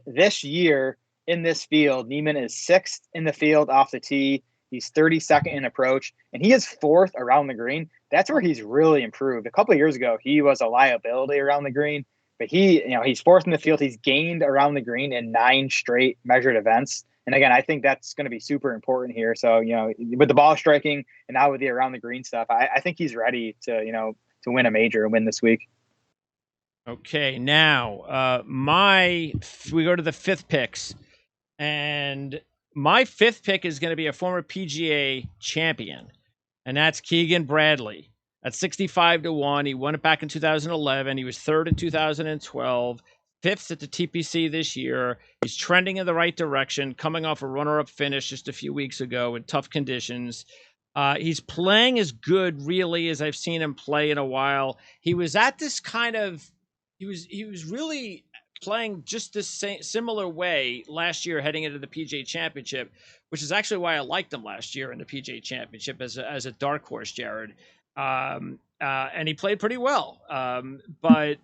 This year in this field, Neiman is 6th in the field off the tee. He's 32nd in approach, and he is 4th around the green. That's where he's really improved. A couple of years ago, he was a liability around the green, but he's 4th in the field. He's gained around the green in 9 straight measured events. And again, I think that's going to be super important here. So, with the ball striking and now with the around the green stuff, I think he's ready to win a major and win this week. Okay, now we go to the 5th picks, and my 5th pick is going to be a former PGA champion, and that's Keegan Bradley. At 65-1, he won it back in 2011. He was 3rd in 2012, 5th at the TPC this year. He's trending in the right direction, coming off a runner-up finish just a few weeks ago in tough conditions. He's playing as good, really, as I've seen him play in a while. He was at this kind of he was really playing just the same similar way last year heading into the PGA Championship, which is actually why I liked him last year in the PGA Championship as a dark horse, Jared. And he played pretty well. But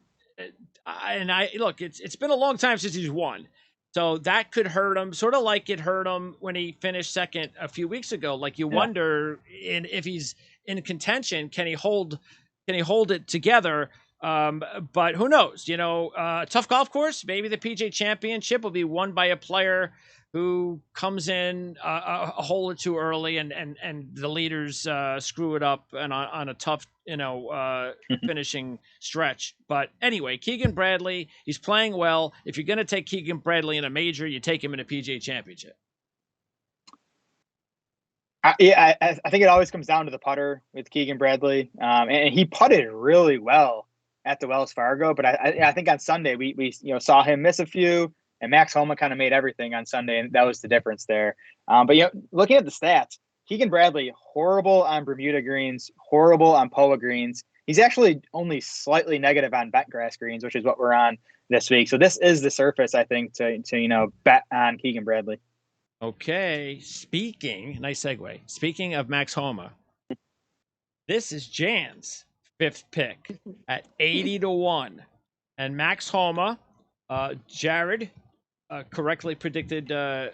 look, it's been a long time since he's won. So that could hurt him, sort of like it hurt him when he finished 2nd a few weeks ago. Like you wonder if he's in contention, can he hold it together? But who knows? Tough golf course. Maybe the PGA Championship will be won by a player who comes in a hole or two early, and the leaders screw it up and on a tough finishing stretch. But anyway, Keegan Bradley, he's playing well. If you're going to take Keegan Bradley in a major, you take him in a PGA Championship. I think it always comes down to the putter with Keegan Bradley, and he putted really well at the Wells Fargo. But I think on Sunday we saw him miss a few. And Max Homa kind of made everything on Sunday, and that was the difference there. But looking at the stats, Keegan Bradley, horrible on Bermuda greens, horrible on POA greens. He's actually only slightly negative on Bentgrass greens, which is what we're on this week. So this is the surface, I think, to bet on Keegan Bradley. Okay, nice segue. Speaking of Max Homa, this is Jan's 5th pick at 80-1, and Max Homa, Jared correctly predicted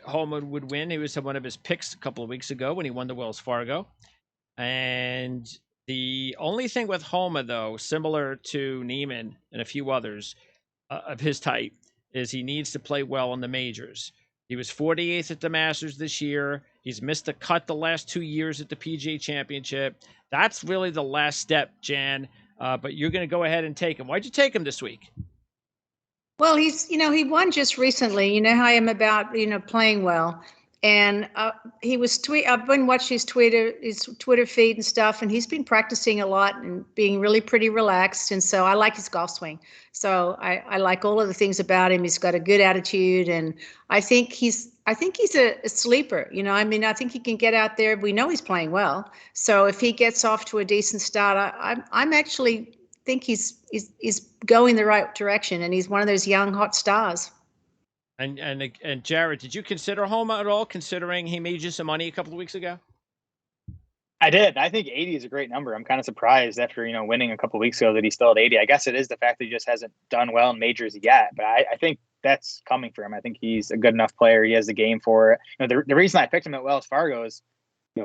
Homa would win. He was one of his picks a couple of weeks ago when he won the Wells Fargo. And the only thing with Homa, though, similar to Neiman and a few others of his type, is he needs to play well in the majors. He was 48th at the Masters this year. He's missed the cut the last 2 years at the PGA Championship. That's really the last step, Jan. But you're going to go ahead and take him. Why'd you take him this week? Well, he won just recently. You know how I am about, playing well. And I've been watching his Twitter feed and stuff, and he's been practicing a lot and being really pretty relaxed. And so I like his golf swing. So I like all of the things about him. He's got a good attitude, and I think he's a sleeper. I think he can get out there. We know he's playing well. So if he gets off to a decent start, I'm actually think he's going the right direction, and he's one of those young hot stars. And Jared, did you consider Homa at all, considering he made you some money a couple of weeks ago? I did. I think 80 is a great number. I'm kind of surprised after winning a couple of weeks ago that he's still at 80. I guess it is the fact that he just hasn't done well in majors yet, but I think that's coming for him. I think he's a good enough player. He has the game for it. The reason I picked him at Wells Fargo is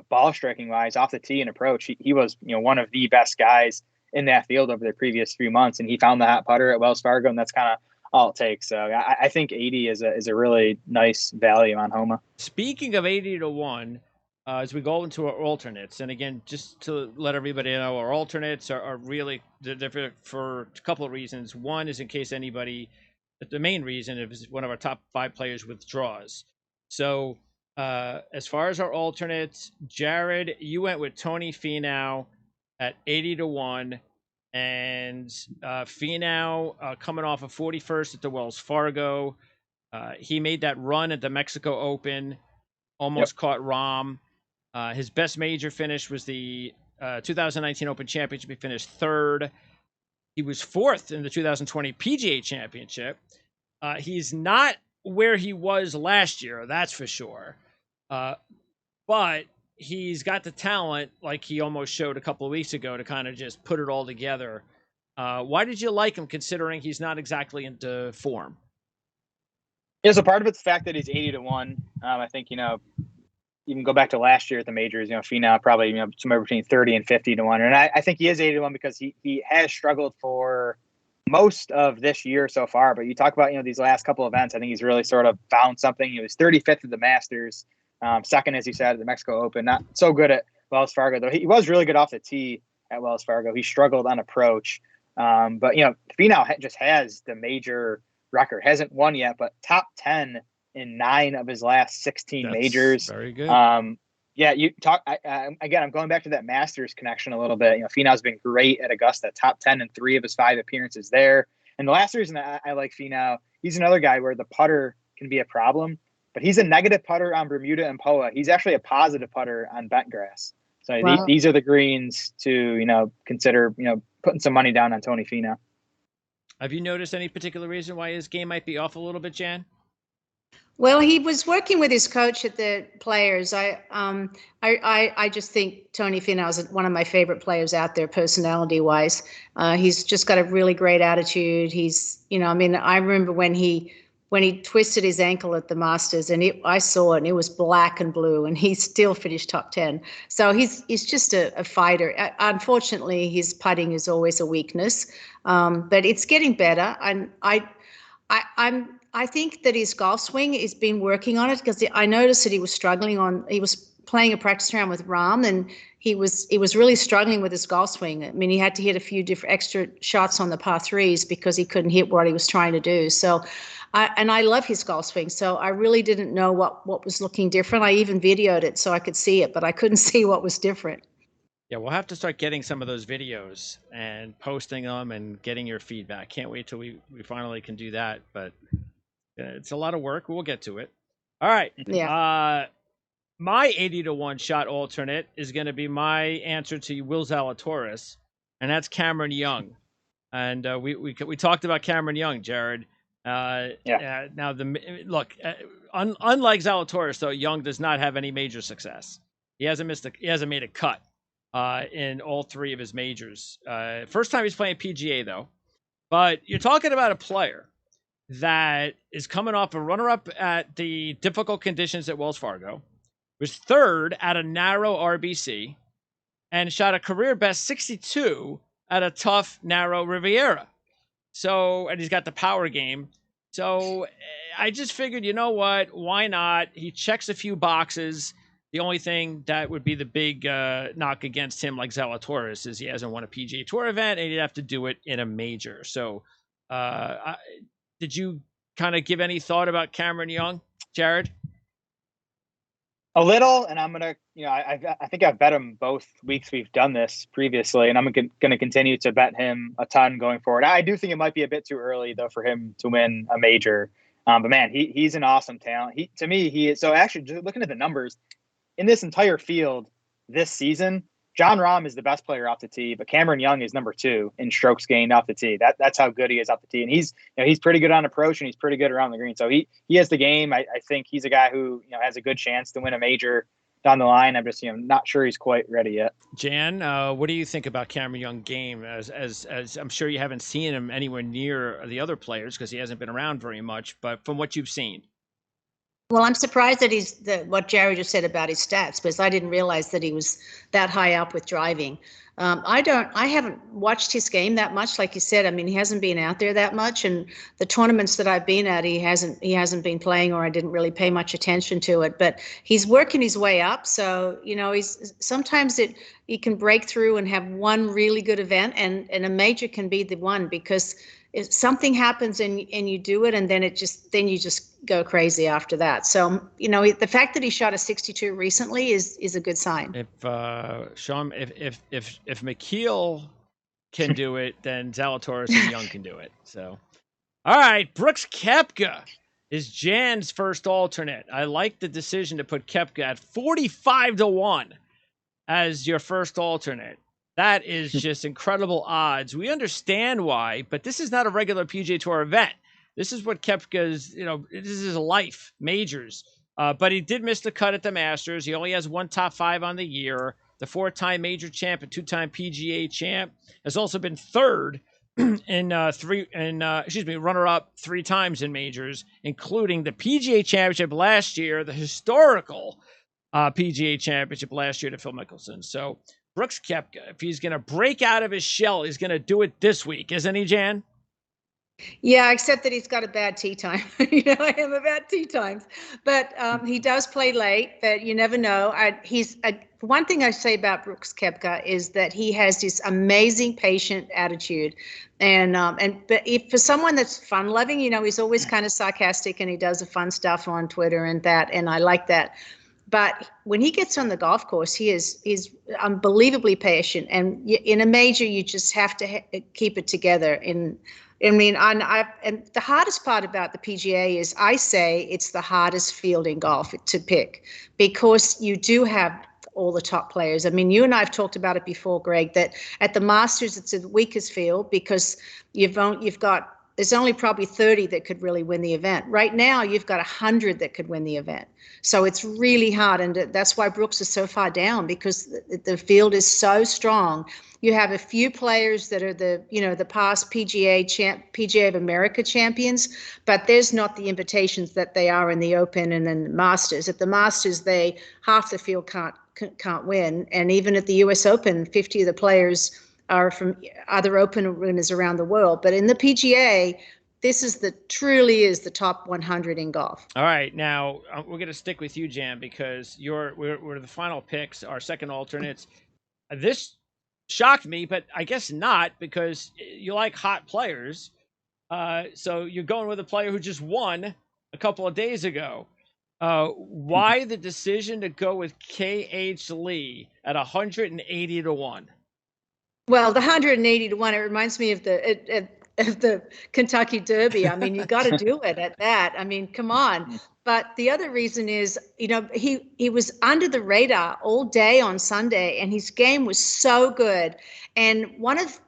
ball striking wise, off the tee and approach. He was one of the best guys in that field over the previous few months, and he found the hot putter at Wells Fargo, and that's kind of all it takes. So I think 80 is a really nice value on Homa. Speaking of 80-1, as we go into our alternates, and again, just to let everybody know, our alternates are really different for a couple of reasons. One is in case anybody the main reason is one of our top 5 players withdraws. So as far as our alternates, Jared, you went with Tony Finau at 80-1, and Finau coming off of 41st at the Wells Fargo. He made that run at the Mexico Open, almost caught Rahm. His best major finish was the 2019 Open Championship. He finished 3rd. He was 4th in the 2020 PGA Championship. He's not where he was last year, that's for sure. But he's got the talent, like he almost showed a couple of weeks ago, to kind of just put it all together. Why did you like him, considering he's not exactly into form? Yeah, so part of it's the fact that he's 80-1. I think, you can go back to last year at the majors, Finau probably, somewhere between 30 and 50-1. And I think he is 80-1 because he has struggled for most of this year so far. But you talk about, these last couple events, I think he's really sort of found something. He was 35th at the Masters, 2nd, as you said, at the Mexico Open. Not so good at Wells Fargo, though. He was really good off the tee at Wells Fargo. He struggled on approach. But, Finau just has the major record. Hasn't won yet, but top 10 in 9 of his last 16 majors. Very good. Yeah, you talk again. I'm going back to that Masters connection a little bit. Finau's been great at Augusta, top 10 in 3 of his 5 appearances there. And the last reason I like Finau, he's another guy where the putter can be a problem, but he's a negative putter on Bermuda and Poa. He's actually a positive putter on bent grass. So Wow. these are the greens to consider putting some money down on Tony Finau. Have you noticed any particular reason why his game might be off a little bit, Jan? Well, he was working with his coach at the Players. I just think Tony Finau is one of my favorite players out there, personality-wise. He's just got a really great attitude. He's, I remember when he twisted his ankle at the Masters, and I saw it, and it was black and blue, and he still finished top 10. So he's just a fighter. Unfortunately, his putting is always a weakness, but it's getting better. And I think that his golf swing has been working on it, because I noticed that he was playing a practice round with Rahm, and he was really struggling with his golf swing. I mean, he had to hit a few different extra shots on the par 3s because he couldn't hit what he was trying to do. So, I love his golf swing. So I really didn't know what was looking different. I even videoed it so I could see it, but I couldn't see what was different. Yeah, we'll have to start getting some of those videos and posting them and getting your feedback. Can't wait till we finally can do that, but it's a lot of work. We'll get to it. All right. Yeah. My 80-1 shot alternate is going to be my answer to Will Zalatoris, and that's Cameron Young. And we talked about Cameron Young, Jared. Now unlike Zalatoris, though, Young does not have any major success. He hasn't made a cut in all 3 of his majors. First time he's playing PGA, though. But you're talking about a player that is coming off a runner-up at the difficult conditions at Wells Fargo, was 3rd at a narrow RBC, and shot a career best 62 at a tough, narrow Riviera. So, and he's got the power game. So I just figured, you know what? Why not? He checks a few boxes. The only thing that would be the big knock against him, like Zalatoris, is he hasn't won a PGA Tour event, and he'd have to do it in a major. So did you kind of give any thought about Cameron Young, Jared? A little, and I'm gonna, I think I've bet him both weeks we've done this previously, and I'm gonna continue to bet him a ton going forward. I do think it might be a bit too early though for him to win a major, but man, he's an awesome talent. He is. So actually, just looking at the numbers in this entire field this season, Jon Rahm is the best player off the tee, but Cameron Young is number 2 in strokes gained off the tee. That's how good he is off the tee, and he's pretty good on approach, and he's pretty good around the green. So he has the game. I think he's a guy who has a good chance to win a major down the line. I'm just not sure he's quite ready yet. Jan, what do you think about Cameron Young's game? As I'm sure you haven't seen him anywhere near the other players because he hasn't been around very much, but from what you've seen. Well, I'm surprised that what Jared just said about his stats, because I didn't realize that he was that high up with driving. I haven't watched his game that much, like you said. I mean, he hasn't been out there that much, and the tournaments that I've been at, he hasn't been playing, or I didn't really pay much attention to it. But he's working his way up, so he's sometimes he can break through and have one really good event, and a major can be the one, because if something happens and you do it, and then you just go crazy after that. So the fact that he shot a 62 recently is a good sign. If Sean, if McKeel can do it, then Zalatoris and Young can do it. So, all right, Brooks Koepka is Jan's first alternate. I like the decision to put Koepka at 45-1 as your first alternate. That is just incredible odds. We understand why, but this is not a regular PGA Tour event. This is what Koepka's, this is his life, majors. But he did miss the cut at the Masters. He only has one top 5 on the year. The 4-time major champ and 2-time PGA champ, has also been third runner-up 3 times in majors, including the PGA Championship last year, the historical PGA Championship last year to Phil Mickelson. So Brooks Koepka, if he's going to break out of his shell, he's going to do it this week, isn't he, Jan? Yeah, except that he's got a bad tee time. I have a bad tee times, but he does play late. But you never know. One thing I say about Brooks Koepka is that he has this amazing patient attitude, but if for someone that's fun loving, he's always kind of sarcastic, and he does the fun stuff on Twitter and I like that. But when he gets on the golf course, he's unbelievably patient. And in a major, you just have to keep it together. And the hardest part about the PGA is, I say it's the hardest field in golf to pick, because you do have all the top players. I mean, you and I have talked about it before, Greg, that at the Masters, it's the weakest field, because there's only probably 30 that could really win the event. Right now, you've got 100 that could win the event. So it's really hard. And that's why Brooks is so far down, because the field is so strong. You have a few players that are the past PGA of America champions, but there's not the invitations that they are in the Open and then the Masters. At the Masters, half the field can't win. And even at the US Open, 50 of the players are from other Open winners around the world. But in the PGA, this truly is the top 100 in golf. All right, now we're going to stick with you, Jan, because we're the final picks, our second alternates. This shocked me, but I guess not, because you like hot players. So you're going with a player who just won a couple of days ago. Why the decision to go with K.H. Lee at 180-1? Well, the 180-1, it reminds me of the Kentucky Derby. I mean, you got to do it at that. I mean, come on. But the other reason is, he was under the radar all day on Sunday, and his game was so good. And one of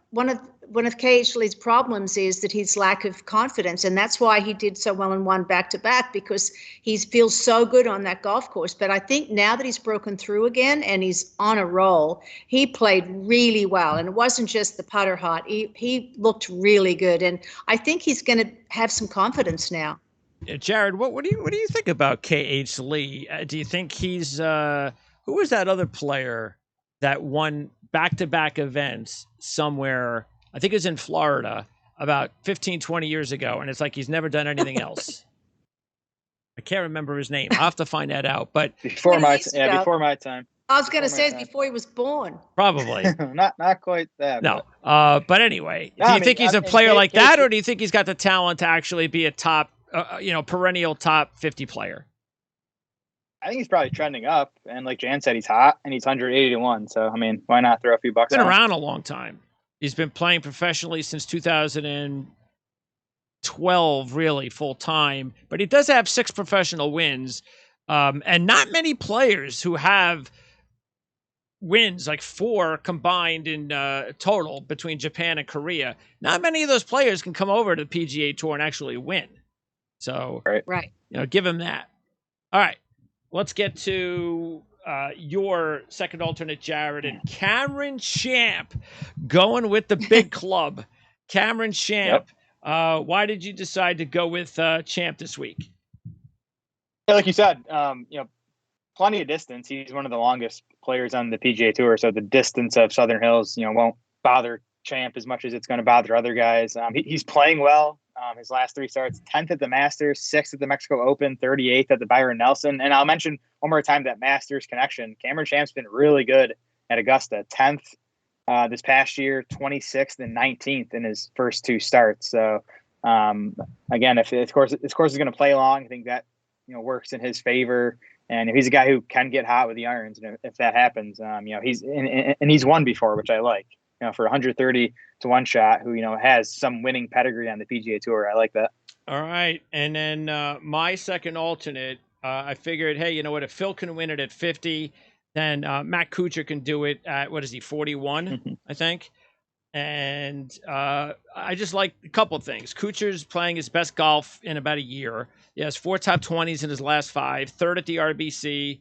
K.H. Lee's problems is that his lack of confidence, and that's why he did so well and won back-to-back, because he feels so good on that golf course. But I think now that he's broken through again and he's on a roll, he played really well, and it wasn't just the putter hot. He looked really good, and I think he's going to have some confidence now. Jared, what do you think about K.H. Lee? Do you think he's who was that other player that won back-to-back events somewhere? I think it was in Florida about 15, 20 years ago, and it's like he's never done anything else. I can't remember his name. I'll have to find that out. But before my time. I was going to say it's before he was born. Probably. not quite that. No. But anyway, do you think he's a player like that, or do you think he's got the talent to actually be a top, perennial top 50 player? I think he's probably trending up, and like Jan said, he's hot, and he's 180-1. So I mean, why not throw a few bucks? Been around a long time. He's been playing professionally since 2012, really full time. But he does have 6 professional wins, and not many players who have wins, like 4 combined in total between Japan and Korea. Not many of those players can come over to the PGA Tour and actually win. So, right. Give him that. All right, let's get to your second alternate, Jared, and Cameron Champ going with the big club. Cameron Champ. Yep. Why did you decide to go with Champ this week? Yeah, like you said, plenty of distance. He's one of the longest players on the PGA Tour, so the distance of Southern Hills, won't bother Champ as much as it's going to bother other guys. He's playing well. His last 3 starts: 10th at the Masters, 6th at the Mexico Open, 38th at the Byron Nelson. And I'll mention one more time that Masters connection. Cameron Champ's been really good at Augusta. 10th this past year, 26th and 19th in his first 2 starts. So again, if this course is going to play long, I think that works in his favor. And if he's a guy who can get hot with the irons, and if that happens, he's won before, which I like. For 130 to 1 shot, who has some winning pedigree on the PGA Tour. I like that. All right, and then my second alternate, I figured, hey, you know what? If Phil can win it at 50, then Matt Kuchar can do it at, what is he, 41, I think. And I just like a couple of things. Kuchar's playing his best golf in about a year. He has 4 top 20s in his last 5, 3rd at the RBC,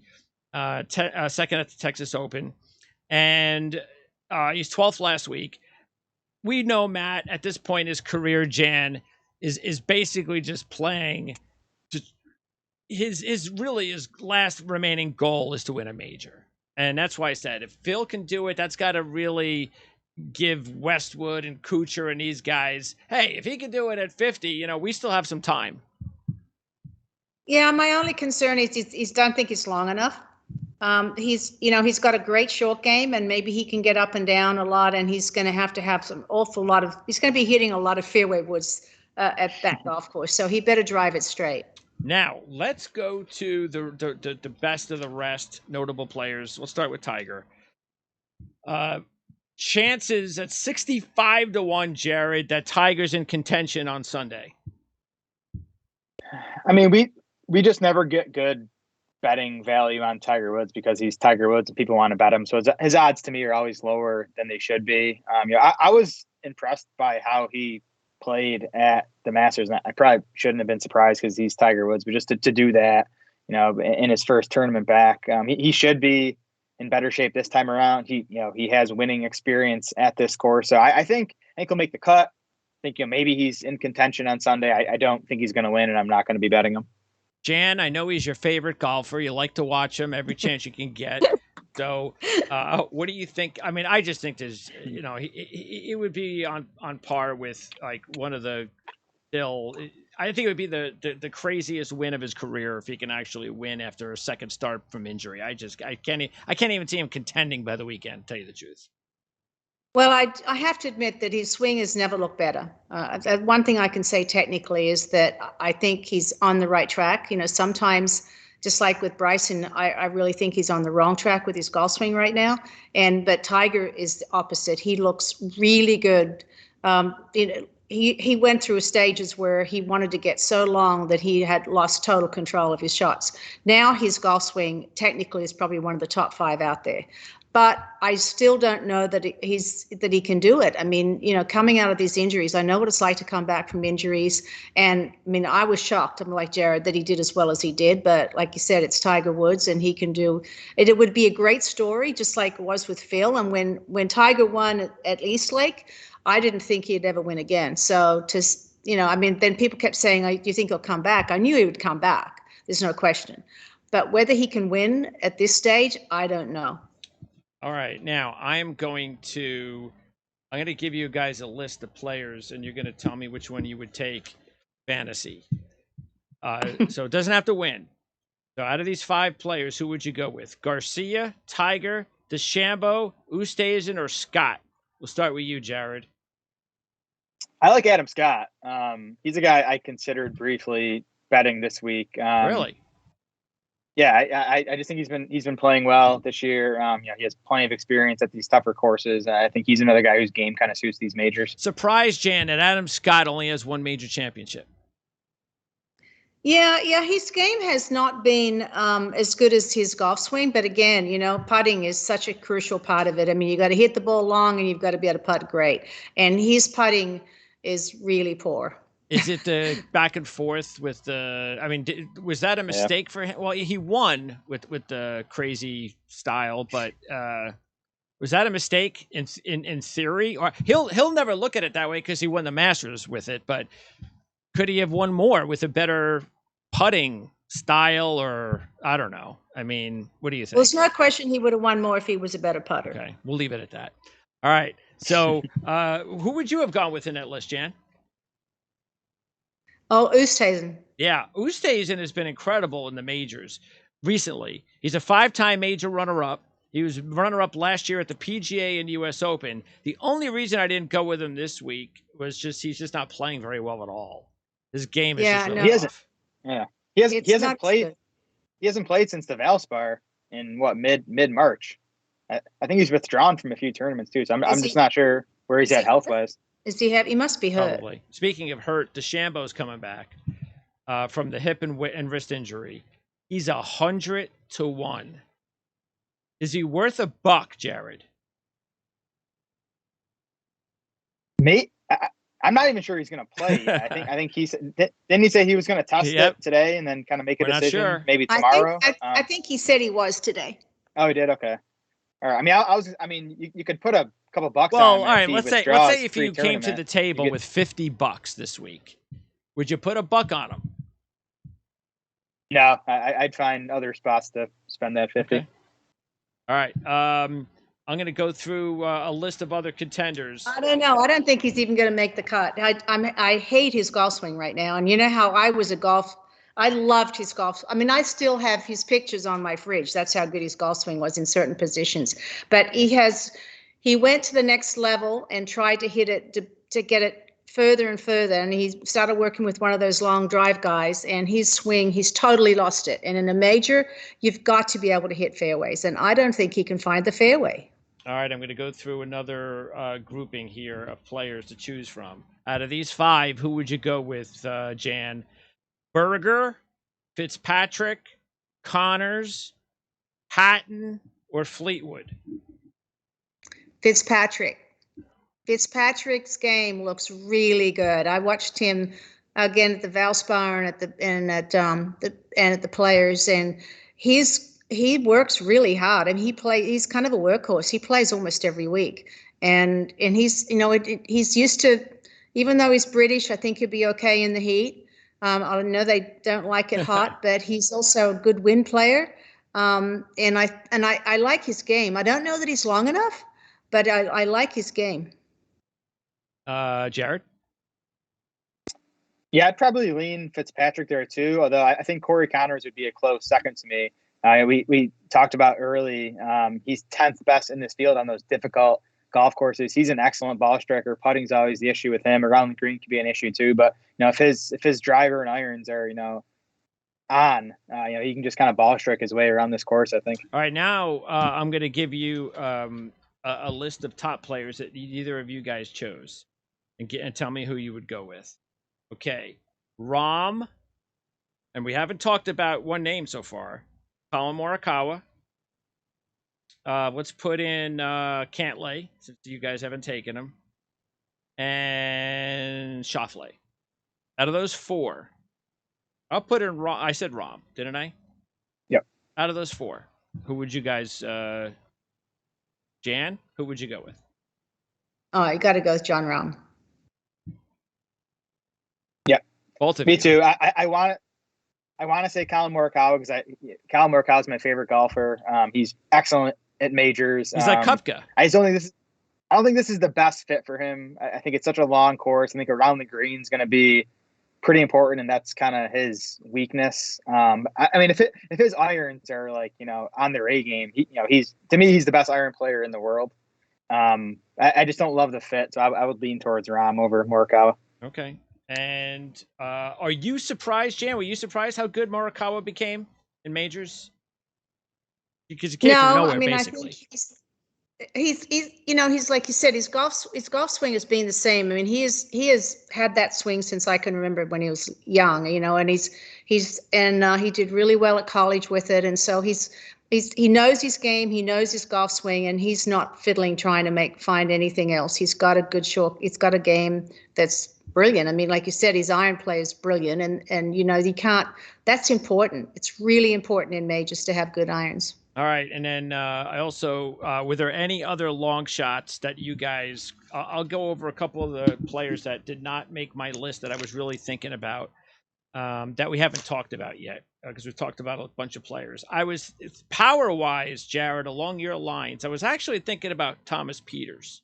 2nd at the Texas Open, and he's 12th last week. We know Matt at this point in his career, Jan, is basically just playing. His last remaining goal is to win a major, and that's why I said if Phil can do it, that's got to really give Westwood and Kuchar and these guys, hey, if he can do it at 50, we still have some time. Yeah, my only concern is he don't think it's long enough. He's got a great short game, and maybe he can get up and down a lot, and he's going to have he's going to be hitting a lot of fairway woods at that golf course. So he better drive it straight. Now let's go to the best of the rest notable players. We'll start with Tiger. Chances at 65 to 1, Jared, that Tiger's in contention on Sunday. I mean, we just never get good betting value on Tiger Woods because he's Tiger Woods and people want to bet him. So his odds to me are always lower than they should be. I was impressed by how he played at the Masters. And I probably shouldn't have been surprised because he's Tiger Woods, but just to do that, in his first tournament back, he should be in better shape this time around. He has winning experience at this course. So I think he'll make the cut. I think, maybe he's in contention on Sunday. I don't think he's going to win, and I'm not going to be betting him. Jan, I know he's your favorite golfer. You like to watch him every chance you can get. So what do you think? I mean, I just think there's, he would be on par with like one of the I think it would be the craziest win of his career if he can actually win after a second start from injury. I can't even see him contending by the weekend, to tell you the truth. Well, I have to admit that his swing has never looked better. One thing I can say technically is that I think he's on the right track. Sometimes, just like with Bryson, I really think he's on the wrong track with his golf swing right now. But Tiger is the opposite. He looks really good. He went through stages where he wanted to get so long that he had lost total control of his shots. Now his golf swing technically is probably one of the top 5 out there. But I still don't know that he can do it. I mean, coming out of these injuries, I know what it's like to come back from injuries. And I mean, I was shocked. I'm like Jared that he did as well as he did. But like you said, it's Tiger Woods, and he can do it. It would be a great story, just like it was with Phil. And when Tiger won at East Lake, I didn't think he'd ever win again. So then people kept saying, "Do you think he'll come back?" I knew he would come back. There's no question. But whether he can win at this stage, I don't know. All right, now I'm going to give you guys a list of players, and you're going to tell me which one you would take fantasy. So it doesn't have to win. So out of these 5 players, who would you go with? Garcia, Tiger, DeChambeau, Oosthuizen, or Scott? We'll start with you, Jared. I like Adam Scott. He's a guy I considered briefly betting this week. Really? Yeah, I just think he's been playing well this year. He has plenty of experience at these tougher courses. I think he's another guy whose game kind of suits these majors. Surprise, Jan, that Adam Scott only has 1 major championship. Yeah, his game has not been as good as his golf swing. But again, putting is such a crucial part of it. I mean, you got to hit the ball long, and you've got to be able to putt great. And his putting is really poor. Is it the back and forth with the? I mean, was that a mistake for him? Well, he won with the crazy style, but was that a mistake in theory? Or he'll never look at it that way because he won the Masters with it. But could he have won more with a better putting style, or I don't know. I mean, what do you think? Well, there's no question he would have won more if he was a better putter. Okay, we'll leave it at that. All right. So, who would you have gone with in that list, Jan? Oh, Oosthuizen. Yeah, Oosthuizen has been incredible in the majors recently. He's a 5-time major runner-up. He was runner-up last year at the PGA and US Open. The only reason I didn't go with him this week was just he's just not playing very well at all. His game is just really off. He hasn't played. Good. He hasn't played since the Valspar in mid March. I think he's withdrawn from a few tournaments too. So I'm just not sure where he's at health wise. He must be hurt. Probably. Speaking of hurt, DeChambeau's coming back from the hip and wrist injury. He's 100-1. Is he worth $1, Jared? Mate, I'm not even sure he's going to play. I think he said. Didn't he say he was going to test it today and then kind of make a decision maybe tomorrow? I think he said he was today. Oh, he did. Okay. All right. I mean, you could put a couple bucks on him. Well, all right. Let's say if you came to the table with $50 this week, would you put $1 on him? No, I'd find other spots to spend that 50. Okay. All right. I'm going to go through a list of other contenders. I don't know. I don't think he's even going to make the cut. I hate his golf swing right now. And you know how I loved his golf. I mean, I still have his pictures on my fridge. That's how good his golf swing was in certain positions. But he went to the next level and tried to hit it to get it further and further. And he started working with one of those long drive guys, and his swing, he's totally lost it. And in a major, you've got to be able to hit fairways. And I don't think he can find the fairway. All right, I'm going to go through another grouping here of players to choose from. Out of these 5, who would you go with, Jan? Berger, Fitzpatrick, Connors, Hatton, or Fleetwood? Fitzpatrick's game looks really good. I watched him again at the Valspar and at the Players, and he works really hard, and he's kind of a workhorse. He plays almost every week, and he's he's used to, even though he's British, I think he'll be okay in the heat. I know they don't like it hot, but he's also a good wind player. And I like his game. I don't know that he's long enough, but I like his game. Jared? Yeah, I'd probably lean Fitzpatrick there too, although I think Corey Connors would be a close second to me. We talked about early, he's 10th best in this field on those difficult golf courses. He's an excellent ball striker. Putting's always the issue with him. Around the green could be an issue too, but if his driver and irons are on, he can just kind of ball strike his way around this course, I think. All right, now I'm going to give you a list of top players that either of you guys chose, and tell me who you would go with. Okay, Rahm, and we haven't talked about one name so far. Colin Morikawa. Let's put in Cantley, since you guys haven't taken him, and Schauffele. Out of those 4, I'll put in Rahm. I said Rahm, didn't I? Yep. Out of those 4, who would you guys, Jan, who would you go with? Oh, you got to go with Jon Rahm. Yep. Both of you. Me too. I want to say Colin Morikawa because Colin Morikawa is my favorite golfer. He's excellent at majors. He's like Kupka. I don't think this is the best fit for him. I think it's such a long course. I think around the green is going to be pretty important, and that's kind of his weakness. I mean, if his irons are on their A game, he's the best iron player in the world. I just don't love the fit, so I would lean towards Rahm over Morikawa. Okay. And are you surprised, Jan? Were you surprised how good Morikawa became in majors? Because he came from nowhere, basically. I think he's like you said, his golf swing has been the same. I mean, he has had that swing since I can remember when he was young. And he did really well at college with it, and so he knows his game, he knows his golf swing, and he's not fiddling trying to find anything else. He's got a good he's got a game that's brilliant. I mean, like you said, his iron play is brilliant, and you can't. That's important. It's really important in majors to have good irons. All right, and then I also were there any other long shots that you guys? I'll go over a couple of the players that did not make my list that I was really thinking about. that we haven't talked about yet because we've talked about a bunch of players. Power-wise, Jared, along your lines, I was actually thinking about Thomas Pieters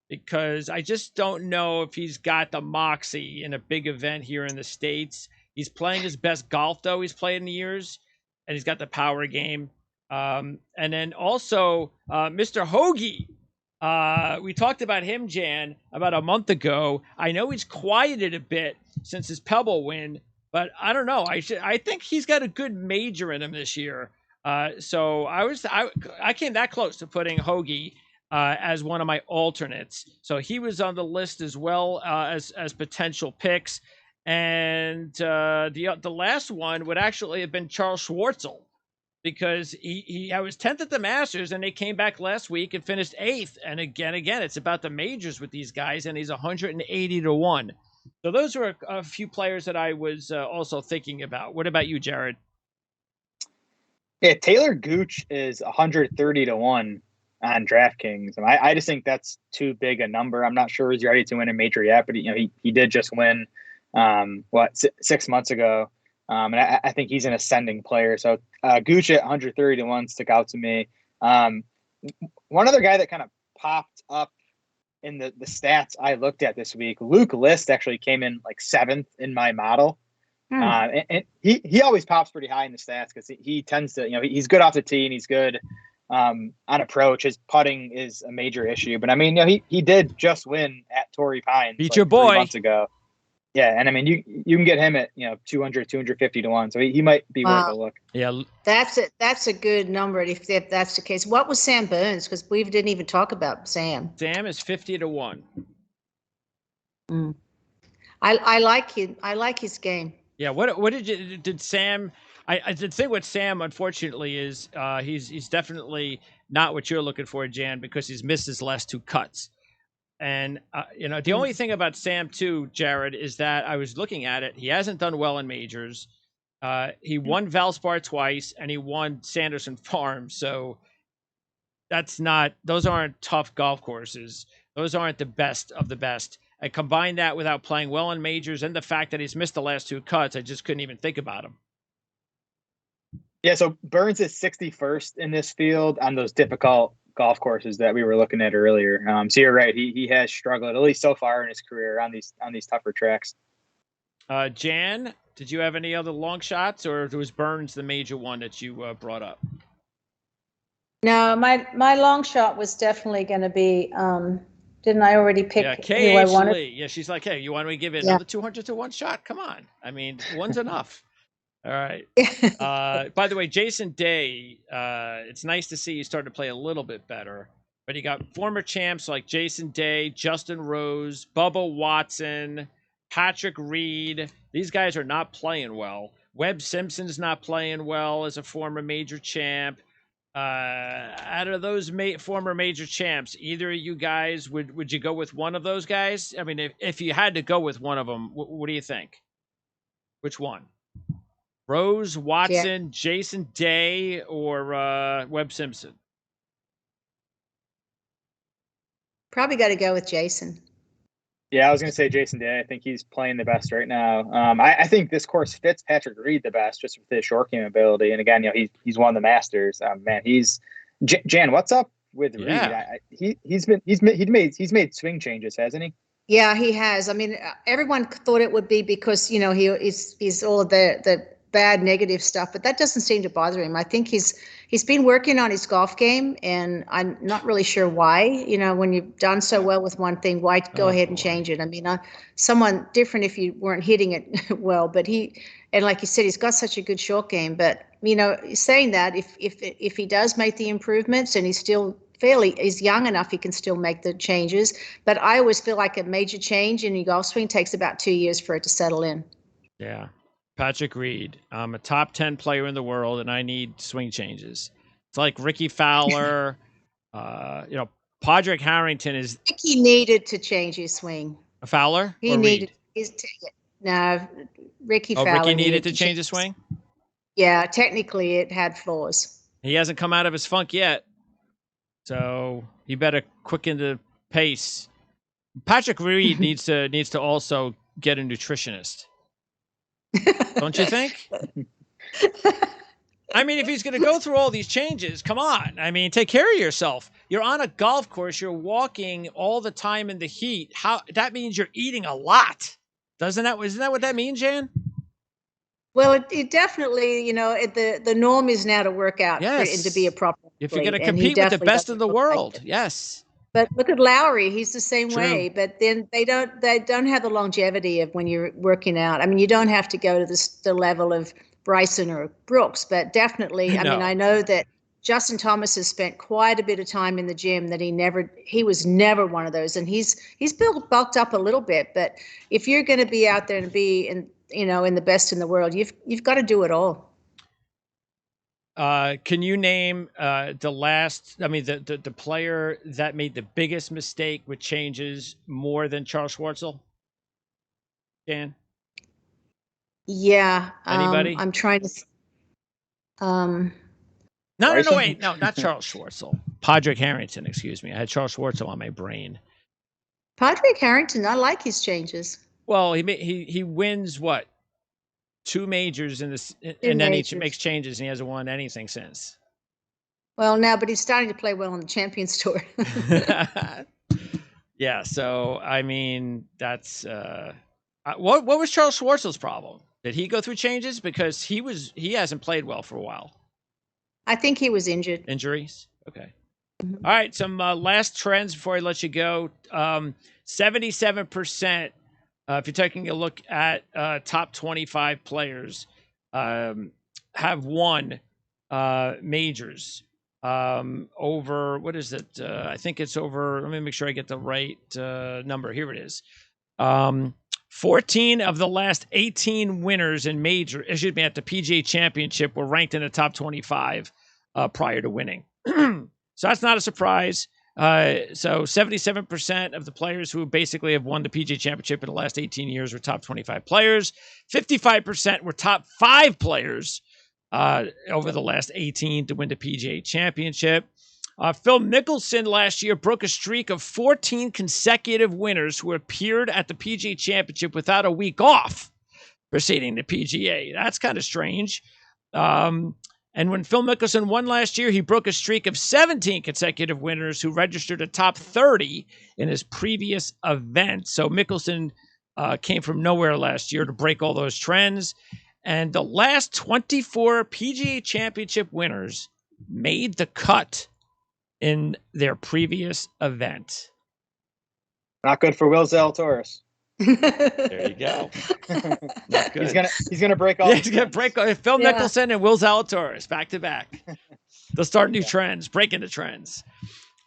because I just don't know if he's got the moxie in a big event here in the States. He's playing his best golf, though, he's played in years, and he's got the power game. And then also Mr. Hoagie. We talked about him, Jan, about a month ago. I know he's quieted a bit since his Pebble win, but I don't know. I think he's got a good major in him this year. So I came that close to putting Hoagie as one of my alternates. So he was on the list as well as potential picks. And the last one would actually have been Charles Schwartzel, because I was 10th at the Masters, and they came back last week and finished 8th. And again, it's about the majors with these guys, and he's 180 to 1. So those are a few players that I was also thinking about. What about you, Jared? Yeah, Taylor Gooch is 130 to 1 on DraftKings. And I just think that's too big a number. I'm not sure he's ready to win a major yet, but he did just win 6 months ago. And I think he's an ascending player. So Gooch at 130 to 1 stick out to me. One other guy that kind of popped up in the stats I looked at this week, Luke List actually came in like 7th in my model. And he always pops pretty high in the stats because he tends to, he's good off the tee and he's good on approach. His putting is a major issue. But I mean, he did just win at Torrey Pines. Beat your boy 3 months ago. Yeah, and I mean, you can get him at 200, 250 to 1, so he might be worth a look. Yeah, that's a good number if that's the case. What was Sam Burns? Because we didn't even talk about Sam. Sam is 50 to 1. I like him. I like his game. Yeah. What did Sam? I the thing with Sam, unfortunately, is he's definitely not what you're looking for, Jan, because he's missed his last 2 cuts. And, the only thing about Sam, too, Jared, is that I was looking at it. He hasn't done well in majors. He won Valspar twice, and he won Sanderson Farms. So those aren't tough golf courses. Those aren't the best of the best. I combine that without playing well in majors and the fact that he's missed the last 2 cuts. I just couldn't even think about him. Yeah, so Burns is 61st in this field on those difficult golf courses that we were looking at earlier. So you're right. He has struggled, at least so far in his career, on these tougher tracks. Jan, did you have any other long shots, or was Burns the major one that you brought up? No, my long shot was definitely going to be. Didn't I already pick who I wanted? Yeah, she's like, hey, you want me to give it another 200 to 1 shot? Come on. I mean, one's enough. All right. By the way, Jason Day, it's nice to see you start to play a little bit better. But you got former champs like Jason Day, Justin Rose, Bubba Watson, Patrick Reed. These guys are not playing well. Webb Simpson's not playing well as a former major champ. Out of those former major champs, either of you guys, would you go with one of those guys? I mean, if you had to go with one of them, what do you think? Which one? Rose, Watson, Jason Day, or Webb Simpson? Probably got to go with Jason. Yeah, I was going to say Jason Day. I think he's playing the best right now. I think this course fits Patrick Reed the best, just with his short game ability. And again, he's won the Masters. Man, Jan. What's up with Reed? He's made swing changes, hasn't he? Yeah, he has. I mean, everyone thought it would be because he's all of the bad negative stuff, but that doesn't seem to bother him. I think he's been working on his golf game, and I'm not really sure why. When you've done so well with one thing, why go ahead and change it? I mean, someone different if you weren't hitting it well, but and like you said, he's got such a good short game. But saying that, if he does make the improvements, and he's still he's young enough, he can still make the changes. But I always feel like a major change in your golf swing takes about 2 years for it to settle in. Yeah. Patrick Reed. I'm a top 10 player in the world, and I need swing changes. It's like Ricky Fowler. Padraig Harrington is. Ricky needed to change his swing. A Fowler? He needed. No, Ricky Fowler. Ricky needed to change his swing? Yeah, technically it had flaws. He hasn't come out of his funk yet, so he better quicken the pace. Patrick Reed needs to also get a nutritionist. Don't you think? I mean, if he's going to go through all these changes, come on. I mean, take care of yourself. You're on a golf course. You're walking all the time in the heat. That means you're eating a lot. Isn't that what that means, Jan? Well, it definitely, the norm is now to work out yes. and to be a proper athlete. If you're going to compete with the best in the world, yes. But look at Lowry; he's the same way. But then they don't have the longevity of when you're working out. I mean, you don't have to go to the level of Bryson or Brooks, but definitely. I mean, I know that Justin Thomas has spent quite a bit of time in the gym. That he was never one of those, and he's bulked up a little bit. But if you're going to be out there and be in the best in the world, you've got to do it all. Can you name the player that made the biggest mistake with changes more than Charles Schwartzel? Jan? Yeah. Anybody? I'm trying to. No, wait. No, not Charles Schwartzel. Padraig Harrington, excuse me. I had Charles Schwartzel on my brain. Padraig Harrington, I like his changes. Well, he wins what? 2 majors and then he makes changes and he hasn't won anything since. Well, now, but he's starting to play well on the Champions Tour. Yeah, so I mean that's what was Charles Schwartzel's problem? Did he go through changes because he hasn't played well for a while? I think he was injured. Injuries. Okay. Mm-hmm. All right, some last trends before I let you go. 77%. If you're taking a look at top 25 players, have won majors over, what is it? I think it's over, let me make sure I get the right number. Here it is. 14 of the last 18 winners in at the PGA Championship were ranked in the top 25 prior to winning. So that's not a surprise. So 77% of the players who basically have won the PGA Championship in the last 18 years were top 25 players. 55% were top 5 players over the last 18 to win the PGA Championship. Phil Mickelson last year broke a streak of 14 consecutive winners who appeared at the PGA Championship without a week off preceding the PGA. That's kind of strange. And when Phil Mickelson won last year, he broke a streak of 17 consecutive winners who registered a top 30 in his previous event. So Mickelson came from nowhere last year to break all those trends. And the last 24 PGA Championship winners made the cut in their previous event. Not good for Will Zalatoris. There you go. Not good. He's gonna break all. Yeah, he's gonna break Phil Mickelson and Will Zalatoris back to back. They'll start new trends, breaking the trends.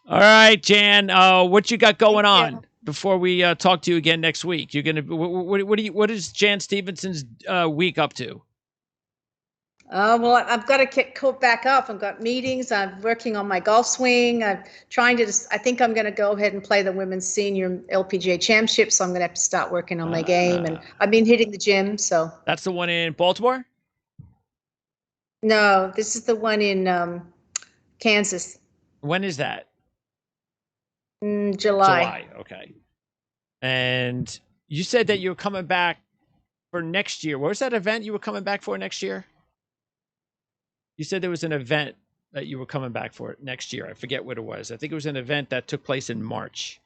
All right, Jan, what you got going on before we talk to you again next week? You're gonna what is Jan Stephenson's week up to? Well, I've got to get caught back up. I've got meetings. I'm working on my golf swing. I think I'm going to go ahead and play the women's senior LPGA championship. So I'm going to have to start working on my game. And I've been hitting the gym. So that's the one in Baltimore? No, this is the one in Kansas. When is that? July. July. Okay. And you said that you were coming back for next year. What was that event you were coming back for next year? You said there was an event that you were coming back for next year. I forget what it was. I think it was an event that took place in March.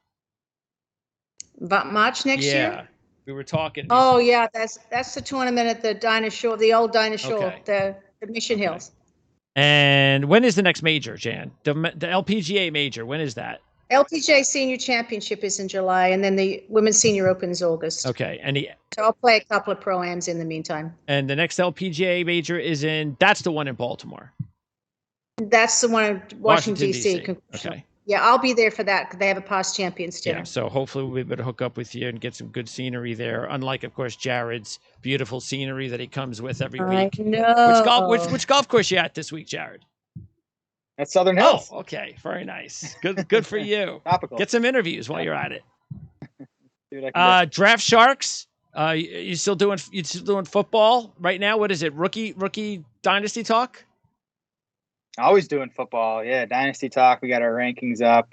About March next year? Yeah. We were talking. Oh, yeah. That's the tournament at the Dinah Shore, the old Dinah Shore, the Mission Hills. And when is the next major, Jan? The LPGA major, when is that? LPGA Senior Championship is in July, and then the Women's Senior Open is August. Okay. So I'll play a couple of Pro-Ams in the meantime. And the next LPGA major that's the one in Baltimore. That's the one in Washington, D.C. Okay. Yeah, I'll be there for that because they have a past champions dinner. Yeah, so hopefully we'll be able to hook up with you and get some good scenery there. Unlike, of course, Jared's beautiful scenery that he comes with every week. I know. Which golf course you at this week, Jared? At Southern Hills. Oh, okay. Very nice. Good for you. Topical. Get some interviews while you're at it. Dude, Draft Sharks. You still doing football right now? What is it? Rookie Dynasty Talk? Always doing football. Yeah, Dynasty Talk. We got our rankings up.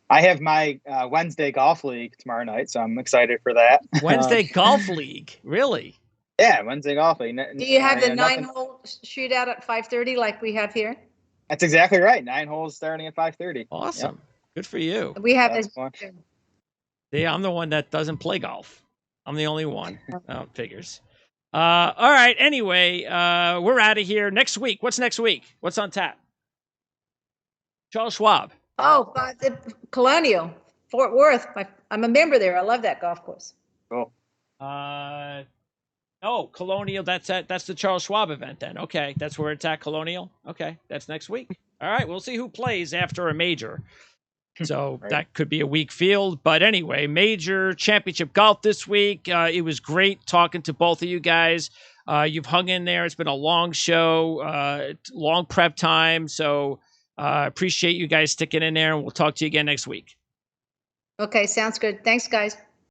I have my Wednesday golf league tomorrow night, so I'm excited for that. Wednesday golf league. Really? Yeah, Wednesday golf. Do you have the nothing. 9-hole shootout at 5:30 like we have here? That's exactly right. 9 holes starting at 5:30. Awesome. Yep. Good for you. We have That's fun. Yeah, I'm the one that doesn't play golf. I'm the only one. Figures. All right. Anyway, we're out of here. Next week. What's next week? What's on tap? Charles Schwab. Oh, Colonial, Fort Worth. I'm a member there. I love that golf course. Cool. Colonial. That's the Charles Schwab event then. Okay, that's where it's at, Colonial. Okay, that's next week. All right, we'll see who plays after a major. So Right. That could be a weak field. But anyway, major championship golf this week. It was great talking to both of you guys. You've hung in there. It's been a long show, long prep time. So appreciate you guys sticking in there, and we'll talk to you again next week. Okay, sounds good. Thanks, guys.